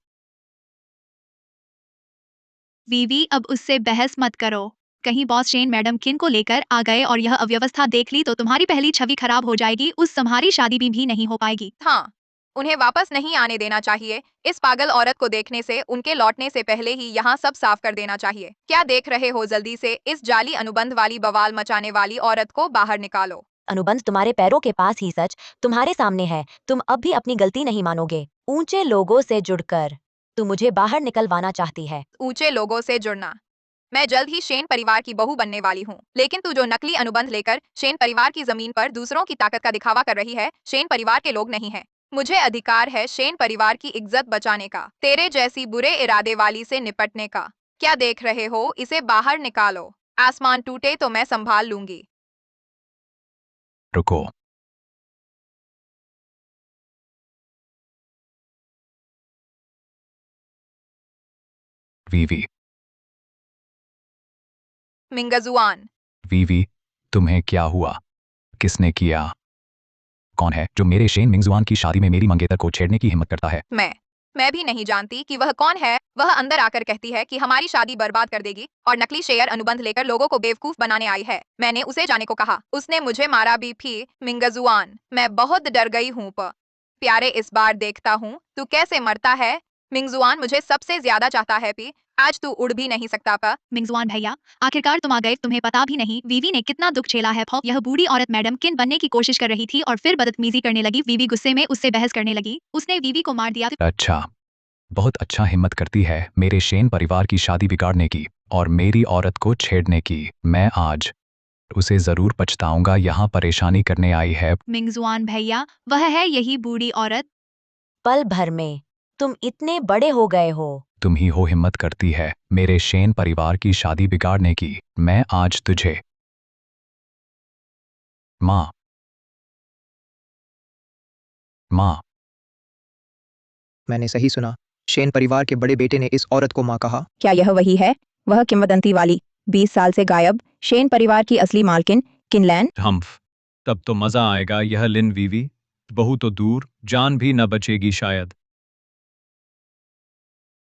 वीवी, अब उससे बहस मत करो। कहीं बॉस शेन मैडम किन को लेकर आ गए और यह अव्यवस्था देख ली तो तुम्हारी पहली छवि खराब हो जाएगी। उस तुम्हारी शादी भी नहीं हो पाएगी। हाँ, उन्हें वापस नहीं आने देना चाहिए। इस पागल औरत को देखने से उनके लौटने से पहले ही यहाँ सब साफ कर देना चाहिए। क्या देख रहे हो? जल्दी से इस जाली अनुबंध वाली बवाल मचाने वाली औरत को बाहर निकालो। अनुबंध तुम्हारे पैरों के पास ही सच तुम्हारे सामने है। तुम अब भी अपनी गलती नहीं मानोगे। ऊंचे लोगों से जुड़कर तू मुझे बाहर निकलवाना चाहती है। ऊंचे लोगों से जुड़ना? मैं जल्द ही शेन परिवार की बहू बनने वाली हूँ। लेकिन तू जो नकली अनुबंध लेकर शेन परिवार की जमीन पर दूसरों की ताकत का दिखावा कर रही है, शेन परिवार के लोग नहीं है। मुझे अधिकार है शेन परिवार की इज्जत बचाने का, तेरे जैसी बुरे इरादे वाली से निपटने का। क्या देख रहे हो? इसे बाहर निकालो। आसमान टूटे तो मैं संभाल लूंगी। रुको। वीवी, मिंगजुआन, वीवी, तुम्हें क्या हुआ? किसने किया? कौन है जो मेरे शेन मिंगजुआन की शादी में मेरी मंगेतर को छेड़ने की हिम्मत करता है? मैं भी नहीं जानती कि वह कौन है। वह अंदर आकर कहती है कि हमारी शादी बर्बाद कर देगी और नकली शेयर अनुबंध लेकर लोगों को बेवकूफ बनाने आई है। मैंने उसे जाने को कहा, उसने मुझे मारा भी। मिंगजुआन, मैं बहुत डर गई हूँ। प्यारे, इस बार देखता हूँ तू कैसे मरता है। मिंगजुआन मुझे सबसे ज्यादा चाहता है पी। आज तू उड़ भी नहीं सकता। मिंगजुआन भैया, आखिरकार तुम आ गए। तुम्हें पता भी नहीं वीवी ने कितना दुख झेला है। यह बूढ़ी औरत मैडम किन बनने की कोशिश कर रही थी और फिर बदतमीजी करने लगी। वीवी गुस्से में उससे बहस करने लगी। उसने वीवी को मार दिया। अच्छा, बहुत अच्छा हिम्मत करती है मेरे शेन परिवार की शादी बिगाड़ने की और मेरी औरत को छेड़ने की। मैं आज उसे जरूर पछताऊंगा। यहाँ परेशानी करने आई है। मिंगजुआन भैया, वह है यही बूढ़ी औरत। पल भर में तुम इतने बड़े हो गए हो। तुम ही हो हिम्मत करती है मेरे शेन परिवार की शादी बिगाड़ने की। मैं आज तुझे माँ मैंने सही सुना, शेन परिवार के बड़े बेटे ने इस औरत को माँ कहा। क्या यह वही है, वह किंवदंती वाली 20 साल से गायब शेन परिवार की असली मालकिन किनलैन? हम्फ, तब तो मजा आएगा। यह लिन वीवी, बहू तो दूर, जान भी न बचेगी शायद।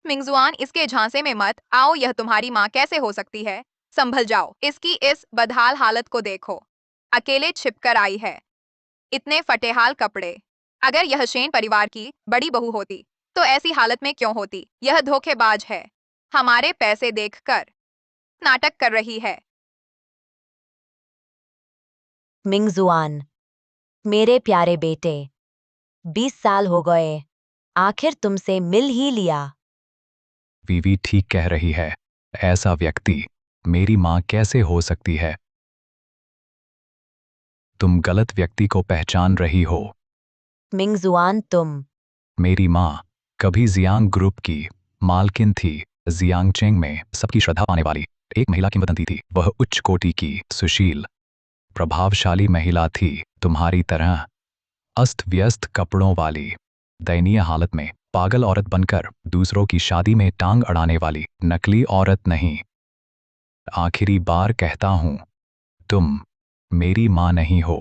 मिंगजुआन, इसके झांसे में मत आओ। यह तुम्हारी माँ कैसे हो सकती है? संभल जाओ। इसकी इस बदहाल हालत को देखो, अकेले छिपकर आई है, इतने फटेहाल कपड़े। अगर यह शेन परिवार की बड़ी बहू होती तो ऐसी हालत में क्यों होती? यह धोखेबाज है, हमारे पैसे देखकर नाटक कर रही है। मिंगजुआन, मेरे प्यारे बेटे, 20 साल हो गए, आखिर तुमसे मिल ही लिया। वीवी ठीक कह रही है। ऐसा व्यक्ति मेरी माँ कैसे हो सकती है? तुम गलत व्यक्ति को पहचान रही हो। मिंगजुआन, तुम मेरी माँ कभी जियांग ग्रुप की मालकिन थी। जियांगचेंग में सबकी श्रद्धा पाने वाली एक महिला किंवदंती थी। वह उच्च कोटि की सुशील प्रभावशाली महिला थी। तुम्हारी तरह अस्त व्यस्त कपड़ों वाली दयनीय हालत में पागल औरत बनकर दूसरों की शादी में टांग अड़ाने वाली नकली औरत नहीं। आखिरी बार कहता हूं, तुम मेरी माँ नहीं हो।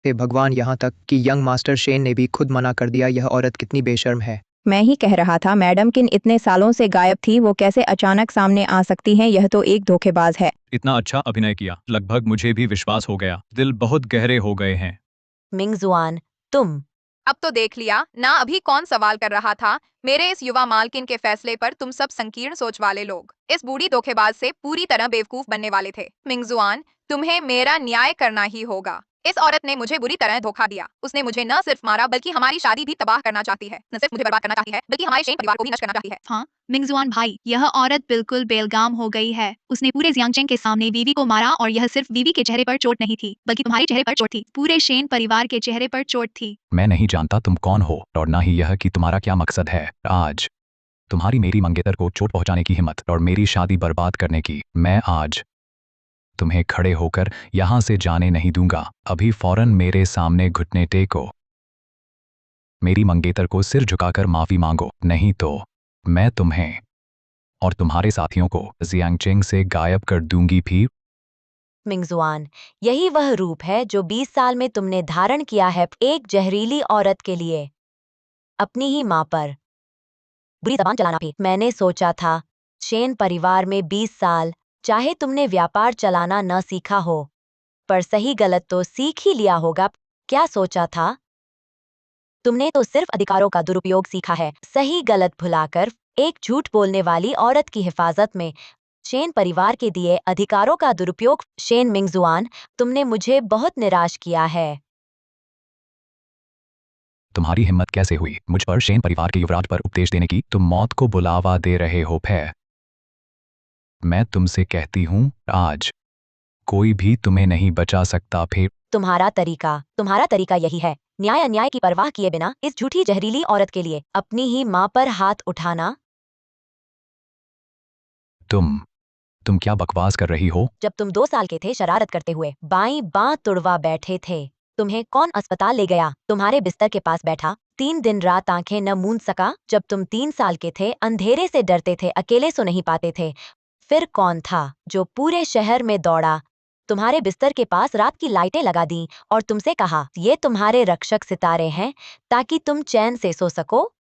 हे भगवान, यहाँ तक कि यंग मास्टर शेन ने भी खुद मना कर दिया। यह औरत कितनी बेशर्म है। मैं ही कह रहा था, मैडम किन इतने सालों से गायब थी, वो कैसे अचानक सामने आ सकती हैं? यह तो एक धोखेबाज है। इतना अच्छा अभिनय किया, लगभग मुझे भी विश्वास हो गया। दिल बहुत गहरे हो गए हैं। मिंगजुआन, तुम अब तो देख लिया ना, अभी कौन सवाल कर रहा था? मेरे इस युवा मालकिन के फैसले पर तुम सब संकीर्ण सोच वाले लोग इस बूढ़ी धोखेबाज से पूरी तरह बेवकूफ बनने वाले थे। मिंगजुआन, तुम्हें मेरा न्याय करना ही होगा। इस औरत ने मुझे बुरी तरह धोखा दिया। उसने मुझे न सिर्फ मारा बल्कि हमारी शादी भी तबाह करना चाहती है। न सिर्फ मुझे बर्बाद करना चाहती है बल्कि हमारे शेन परिवार को भी नष्ट करना चाहती है। हाँ मिंगजुआन भाई, यह औरत बिल्कुल बेलगाम हो गई है। उसने पूरे जियांगचेंग के सामने वीवी को मारा और यह सिर्फ वीवी के चेहरे पर चोट नहीं थी बल्कि तुम्हारे चेहरे पर चोट थी। पूरे शेन परिवार के चेहरे पर चोट थी। मैं नहीं जानता तुम कौन हो और ना ही यह कि तुम्हारा क्या मकसद है। आज तुम्हारी मेरी मंगेतर को चोट पहुंचाने की हिम्मत और मेरी शादी बर्बाद करने की। मैं आज तुम्हें खड़े होकर यहां से जाने नहीं दूंगा। अभी फौरन मेरे सामने घुटने टेको, मेरी मंगेतर को सिर झुकाकर माफी मांगो, नहीं तो मैं तुम्हें और तुम्हारे साथियों को जियांगचेंग से गायब कर दूंगी भी। मिंगजुआन, यही वह रूप है जो 20 साल में तुमने धारण किया है, एक जहरीली औरत के लिए, अपनी ही माँ पर बुरी जबान चलाना भी। मैंने सोचा था शेन परिवार में 20 साल, चाहे तुमने व्यापार चलाना न सीखा हो, पर सही गलत तो सीख ही लिया होगा। क्या सोचा था? तुमने तो सिर्फ अधिकारों का दुरुपयोग सीखा है। सही गलत भुलाकर एक झूठ बोलने वाली औरत की हिफाजत में शेन परिवार के दिए अधिकारों का दुरुपयोग। शेन मिंगजुआन, तुमने मुझे बहुत निराश किया है। तुम्हारी हिम्मत कैसे हुई मुझ पर शेन परिवार के युवराज पर उपदेश देने की? तुम मौत को बुलावा दे रहे हो। मैं तुमसे कहती हूँ आज कोई भी तुम्हें नहीं बचा सकता। फिर तुम्हारा तरीका यही है, न्याय अन्याय की परवाह किए बिना इस झूठी जहरीली औरत के लिए अपनी ही माँ पर हाथ उठाना। तुम क्या बकवास कर रही हो? जब तुम 2 साल के थे, शरारत करते हुए बाईं बाँ तुड़वा बैठे थे, तुम्हें कौन अस्पताल ले गया? तुम्हारे बिस्तर के पास बैठा 3 दिन रात आंखें न मूंद सका? जब तुम 3 साल के थे, अंधेरे से डरते थे, अकेले सो नहीं पाते थे, फिर कौन था जो पूरे शहर में दौड़ा, तुम्हारे बिस्तर के पास रात की लाइटें लगा दी और तुमसे कहा ये तुम्हारे रक्षक सितारे हैं ताकि तुम चैन से सो सको?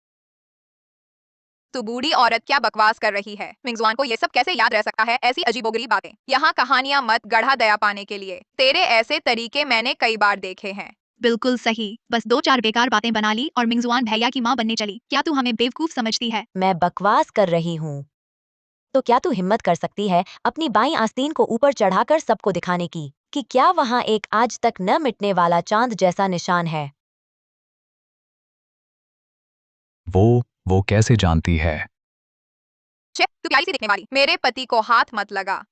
तू बूढ़ी औरत क्या बकवास कर रही है? मिंगजुआन को ये सब कैसे याद रह सकता है? ऐसी अजीबोगरीब बातें। यहाँ कहानियां मत गढ़ा दया पाने के लिए। तेरे ऐसे तरीके मैंने कई बार देखे हैं। बिल्कुल सही, बस 2-4 बेकार बातें बना ली और मिंगजुआन भैया की माँ बनने चली। क्या तू हमें बेवकूफ समझती है? मैं बकवास कर रही हूँ तो क्या तू हिम्मत कर सकती है अपनी बाईं आस्तीन को ऊपर चढ़ाकर सबको दिखाने की कि क्या वहाँ एक आज तक न मिटने वाला चांद जैसा निशान है? वो कैसे जानती है? छे, तू प्यारी सी दिखने वाली, मेरे पति को हाथ मत लगा।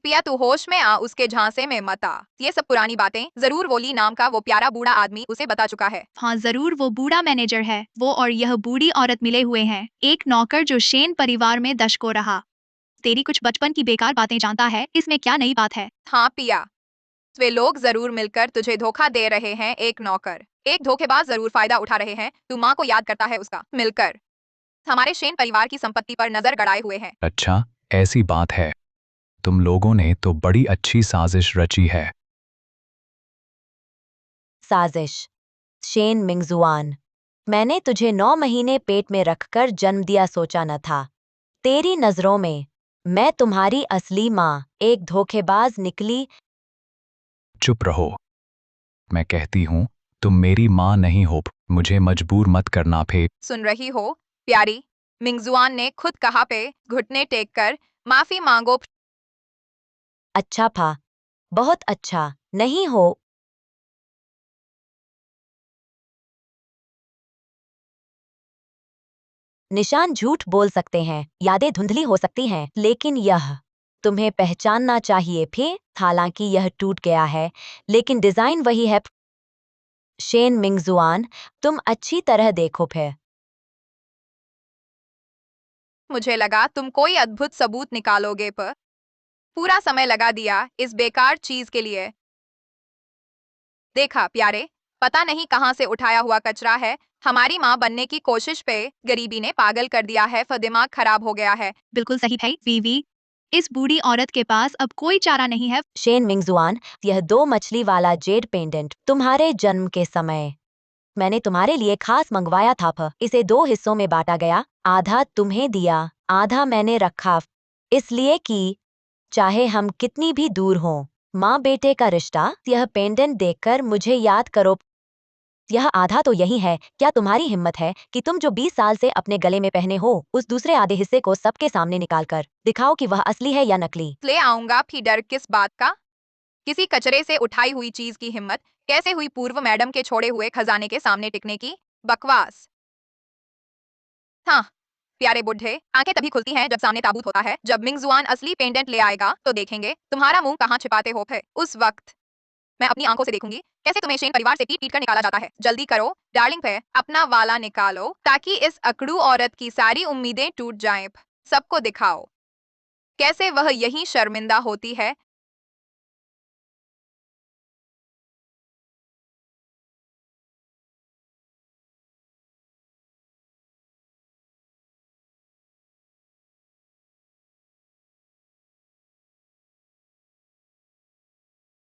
पिया तू होश में आ, उसके झांसे में मत आ। ये सब पुरानी बातें जरूर वोली नाम का वो प्यारा बूढ़ा आदमी उसे बता चुका है। हाँ जरूर, वो बूढ़ा मैनेजर है। वो और यह बूढ़ी औरत मिले हुए हैं, एक नौकर जो शेन परिवार में दशकों रहा। तेरी कुछ बचपन की बेकार बातें जानता है, इसमें क्या नई बात है? हाँ पिया, वे लोग जरूर मिलकर तुझे धोखा दे रहे हैं। एक नौकर, एक धोखेबाज जरूर फायदा उठा रहे हैं। तू माँ को याद करता है उसका मिलकर हमारे शेन परिवार की संपत्ति पर नजर गड़ाए हुए हैं। अच्छा, ऐसी बात है। तुम लोगों ने तो बड़ी अच्छी साजिश रची है। साजिश? शेन मिंगजुआन, मैंने तुझे 9 महीने पेट में रखकर जन्म दिया, सोचा न था तेरी नजरों में मैं तुम्हारी असली माँ एक धोखेबाज निकली। चुप रहो, मैं कहती हूँ तुम मेरी माँ नहीं हो। मुझे मजबूर मत करना। फे सुन रही हो प्यारी? मिंगजुआन ने खुद कहा पे घुटने टेक कर माफी मांगो। अच्छा था, बहुत अच्छा नहीं हो। निशान झूठ बोल सकते हैं, यादें धुंधली हो सकती हैं, लेकिन यह तुम्हें पहचानना चाहिए फिर। हालांकि यह टूट गया है, लेकिन डिजाइन वही है। शेन मिंगजुआन, तुम अच्छी तरह देखो फिर। मुझे लगा तुम कोई अद्भुत सबूत निकालोगे, पर पूरा समय लगा दिया इस बेकार चीज के लिए। देखा प्यारे, पता नहीं कहां से उठाया हुआ कचरा है। हमारी माँ बनने की कोशिश पे गरीबी ने पागल कर दिया है, फिर दिमाग खराब हो गया है। बिल्कुल सही भाई वीवी, इस बूढ़ी औरत के पास अब कोई चारा नहीं है। शेन मिंगजुआन, यह 2 मछली वाला जेड पेंडेंट तुम्हारे जन्म के समय मैंने तुम्हारे लिए खास मंगवाया था। इसे 2 हिस्सों में बांटा गया, आधा तुम्हें दिया, आधा मैंने रखा, इसलिए कि चाहे हम कितनी भी दूर हों, माँ बेटे का रिश्ता, यह पेंडेंट देखकर मुझे याद करो। यह आधा तो यही है। क्या तुम्हारी हिम्मत है कि तुम जो 20 साल से अपने गले में पहने हो, उस दूसरे आधे हिस्से को सबके सामने निकालकर दिखाओ कि वह असली है या नकली? ले आऊंगा फिर, डर किस बात का? किसी कचरे से उठाई हुई चीज की हिम्मत कैसे हुई पूर्व मैडम के छोड़े हुए खजाने के सामने टिकने की? बकवास। हाँ प्यारे बुढ़े, आंखें तभी खुलती हैं जब सामने ताबूत होता है। जब मिंगजुआन असली पेंडेंट ले आएगा तो देखेंगे तुम्हारा मुंह कहाँ छिपाते हो। फिर उस वक्त मैं अपनी आंखों से देखूंगी कैसे तुम्हें शेन परिवार से पीट पीट कर निकाला जाता है। जल्दी करो डार्लिंग, पे अपना वाला निकालो ताकि इस अकड़ू औरत की सारी उम्मीदें टूट जाएं। सबको दिखाओ कैसे वह यहीं शर्मिंदा होती है।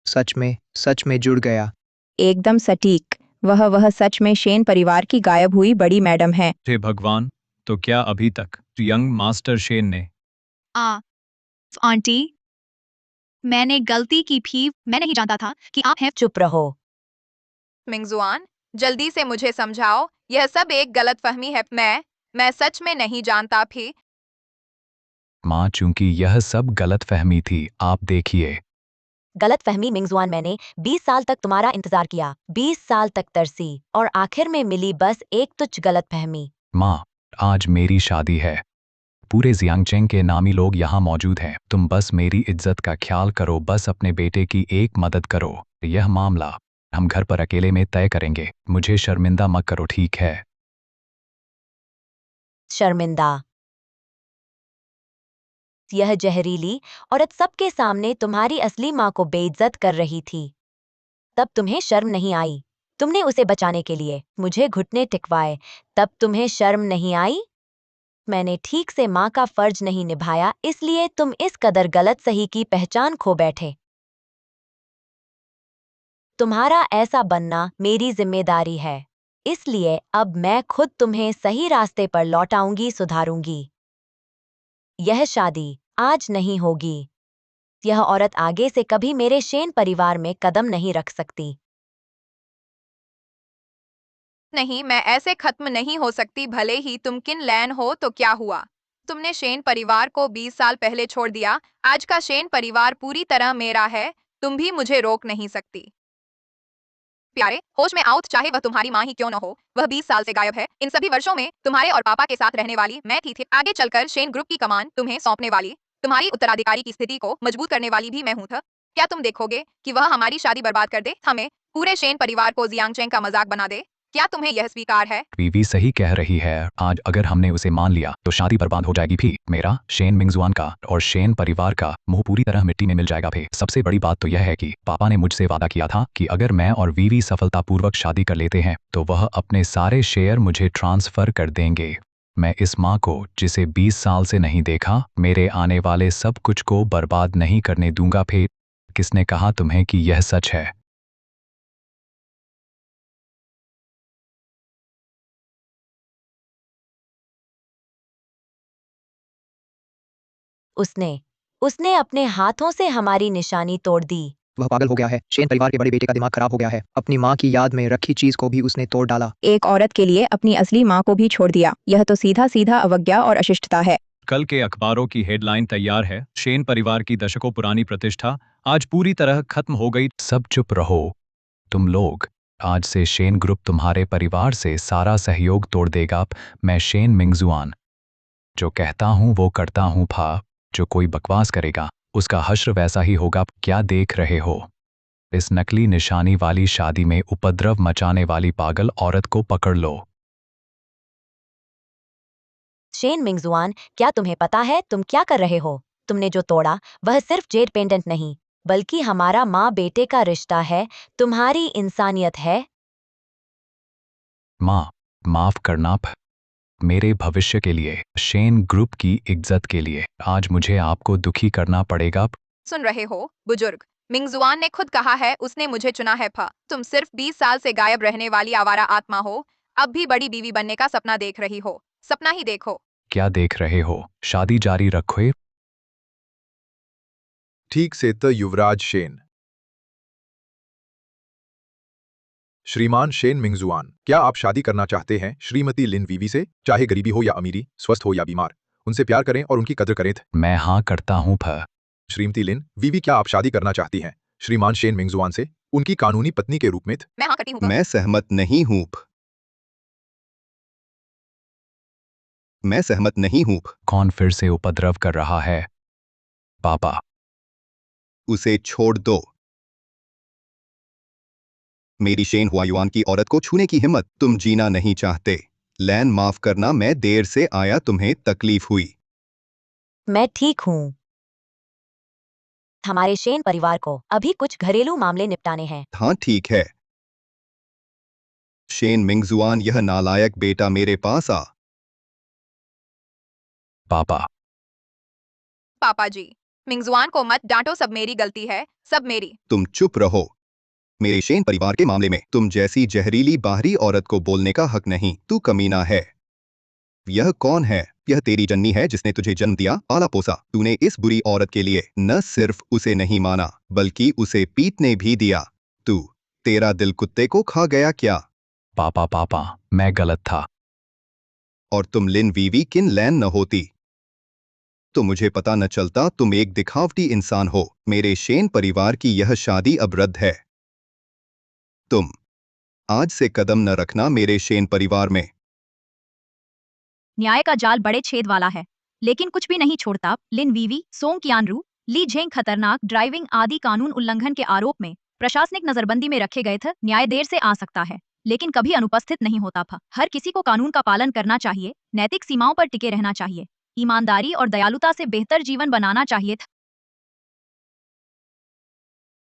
सच में जुड़ गया। एकदम सटीक, वह सच में शेन परिवार की गायब हुई बड़ी मैडम है। हे भगवान, तो क्या अभी तक यंग मास्टर शेन ने? आंटी, मैंने गलती की भी, मैं नहीं जानता था कि आप हैं। चुप रहो। मिंगजुआन, जल्दी से मुझे समझाओ, यह सब एक गलतफहमी है। मैं सच में नहीं जानता भी। माँ, चूंकि यह सब गलतफहमी थी, आप देखिए। गलतफहमी मिंगजुआन, मैंने 20 साल तक तुम्हारा इंतजार किया, 20 साल तक तरसी, और आखिर में मिली बस एक तुच्छ गलतफहमी। माँ, आज मेरी शादी है। पूरे जियांगचेंग के नामी लोग यहाँ मौजूद हैं। तुम बस मेरी इज्जत का ख्याल करो, बस अपने बेटे की एक मदद करो। यह मामला हम घर पर अकेले में तय करेंगे। मुझे शर्मिंदा मत करो, ठीक है? शर्मिंदा? यह जहरीली औरत सबके सामने तुम्हारी असली माँ को बेइज्जत कर रही थी। तब तुम्हें शर्म नहीं आई? तुमने उसे बचाने के लिए मुझे घुटने टिकवाए, तब तुम्हें शर्म नहीं आई? मैंने ठीक से माँ का फर्ज नहीं निभाया, इसलिए तुम इस कदर गलत सही की पहचान खो बैठे। तुम्हारा ऐसा बनना मेरी जिम्मेदारी है, इसलिए अब मैं खुद तुम्हें सही रास्ते पर लौटाऊंगी, सुधारूंगी। यह शादी आज नहीं होगी। यह औरत आगे से कभी मेरे शेन परिवार में कदम नहीं रख सकती। नहीं, मैं ऐसे खत्म नहीं हो सकती। भले ही तुम किन लैन हो तो क्या हुआ? तुमने शेन परिवार को 20 साल पहले छोड़ दिया। आज का शेन परिवार पूरी तरह मेरा है। तुम भी मुझे रोक नहीं सकती। प्यारे, होश में आओ, चाहे वह तुम्हारी माँ ही क्यों न हो। वह 20 साल से गायब है। इन सभी वर्षों में तुम्हारे और पापा के साथ रहने वाली मैं थी। आगे चलकर शेन ग्रुप की कमान तुम्हें सौंपने वाली, तुम्हारी उत्तराधिकारी की स्थिति को मजबूत करने वाली भी मैं हूँ। था क्या तुम देखोगे कि वह हमारी शादी बर्बाद कर दे, हमें पूरे शेन परिवार को जियांगचेंग का मजाक बना दे? क्या तुम्हें यह स्वीकार है? वीवी सही कह रही है। आज अगर हमने उसे मान लिया तो शादी बर्बाद हो जाएगी भी। मेरा, शेन मिंगजुआन का और शेन परिवार का मुंह पूरी तरह मिट्टी में मिल जाएगा भी। सबसे बड़ी बात तो यह है कि पापा ने मुझसे वादा किया था कि अगर मैं और वीवी सफलतापूर्वक शादी कर लेते हैं तो वह अपने सारे शेयर मुझे ट्रांसफर कर देंगे। मैं इस माँ को, जिसे 20 साल से नहीं देखा, मेरे आने वाले सब कुछ को बर्बाद नहीं करने दूंगा। फिर किसने कहा तुम्हें कि यह सच है? उसने अपने हाथों से हमारी निशानी तोड़ दी। वह पागल हो गया है। शेन परिवार के बड़े बेटे का दिमाग खराब हो गया है। अपनी माँ की याद में रखी चीज को भी उसने तोड़ डाला। एक औरत के लिए अपनी असली माँ को भी छोड़ दिया। यह तो सीधा सीधा अवज्ञा और अशिष्टता है। कल के अखबारों की हेडलाइन तैयार है। शेन परिवार की दशकों पुरानी प्रतिष्ठा आज पूरी तरह खत्म हो गई। सब चुप रहो तुम लोग। आज से शेन ग्रुप तुम्हारे परिवार से सारा सहयोग तोड़ देगा। मैं शेन मिंगजुआन जो कहता हूँ वो करता हूँ। जो कोई बकवास करेगा उसका हश्र वैसा ही होगा। क्या देख रहे हो? इस नकली निशानी वाली शादी में उपद्रव मचाने वाली पागल औरत को पकड़ लो। शेन मिंगजुआन, क्या तुम्हें पता है तुम क्या कर रहे हो? तुमने जो तोड़ा वह सिर्फ जेड पेंडेंट नहीं, बल्कि हमारा माँ बेटे का रिश्ता है, तुम्हारी इंसानियत है। माँ, माफ करना। मेरे भविष्य के लिए, शेन ग्रुप की इज्जत के लिए आज मुझे आपको दुखी करना पड़ेगा। सुन रहे हो बुजुर्ग? मिंगजुआन ने खुद कहा है उसने मुझे चुना है। तुम सिर्फ 20 साल से गायब रहने वाली आवारा आत्मा हो। अब भी बड़ी बीवी बनने का सपना देख रही हो। सपना ही देखो। क्या देख रहे हो? शादी जारी रखो। ठीक से तो युवराज शेन। श्रीमान शेन मिंगजुआन, क्या आप शादी करना चाहते हैं श्रीमती लिन वीवी से? चाहे गरीबी हो या अमीरी, स्वस्थ हो या बीमार, उनसे प्यार करें और उनकी कदर करें। मैं हाँ करता हूँ। श्रीमती लिन वीवी, क्या आप शादी करना चाहती हैं श्रीमान शेन मिंगजुआन से, उनकी कानूनी पत्नी के रूप में? मैं हाँ करती हूँ। मैं सहमत नहीं हूँ। मैं सहमत नहीं हूँ। कौन फिर से उपद्रव कर रहा है? पापा, उसे छोड़ दो। मेरी शेन हुआयुआन की औरत को छूने की हिम्मत। तुम जीना नहीं चाहते। लैन, माफ करना, मैं देर से आया, तुम्हें तकलीफ हुई। मैं ठीक हूँ। हमारे शेन परिवार को अभी कुछ घरेलू मामले निपटाने हैं। हाँ ठीक है। शेन मिंगजुआन, यह नालायक बेटा मेरे पास आ। पापा। पापा जी, मिंगजुआन को मत डांटो। सब मेरी गलती है, सब मेरी। तुम चुप रहो। मेरे शेन परिवार के मामले में तुम जैसी जहरीली बाहरी औरत को बोलने का हक नहीं। तू कमीना है। यह कौन है? यह तेरी जन्नी है जिसने तुझे जन्म दिया, पाला पोसा। तूने इस बुरी औरत के लिए न सिर्फ उसे नहीं माना, बल्कि उसे पीटने भी दिया। तेरा दिल कुत्ते को खा गया क्या? पापा, मैं गलत था। और तुम लिन वीवी किन लैन न होती तो मुझे पता न चलता। तुम एक दिखावटी इंसान हो। मेरे शेन परिवार की यह शादी अब रद्द है। तुम आज से कदम न रखना मेरे शेन परिवार में। न्याय का जाल बड़े छेद वाला है, लेकिन कुछ भी नहीं छोड़ता। लिन वीवी, सोंग कियानरू, ली झेंग खतरनाक ड्राइविंग आदि कानून उल्लंघन के आरोप में प्रशासनिक नजरबंदी में रखे गए थे। न्याय देर से आ सकता है, लेकिन कभी अनुपस्थित नहीं होता था। हर किसी को कानून का पालन करना चाहिए, नैतिक सीमाओं पर टिके रहना चाहिए, ईमानदारी और दयालुता से बेहतर जीवन बनाना चाहिए था।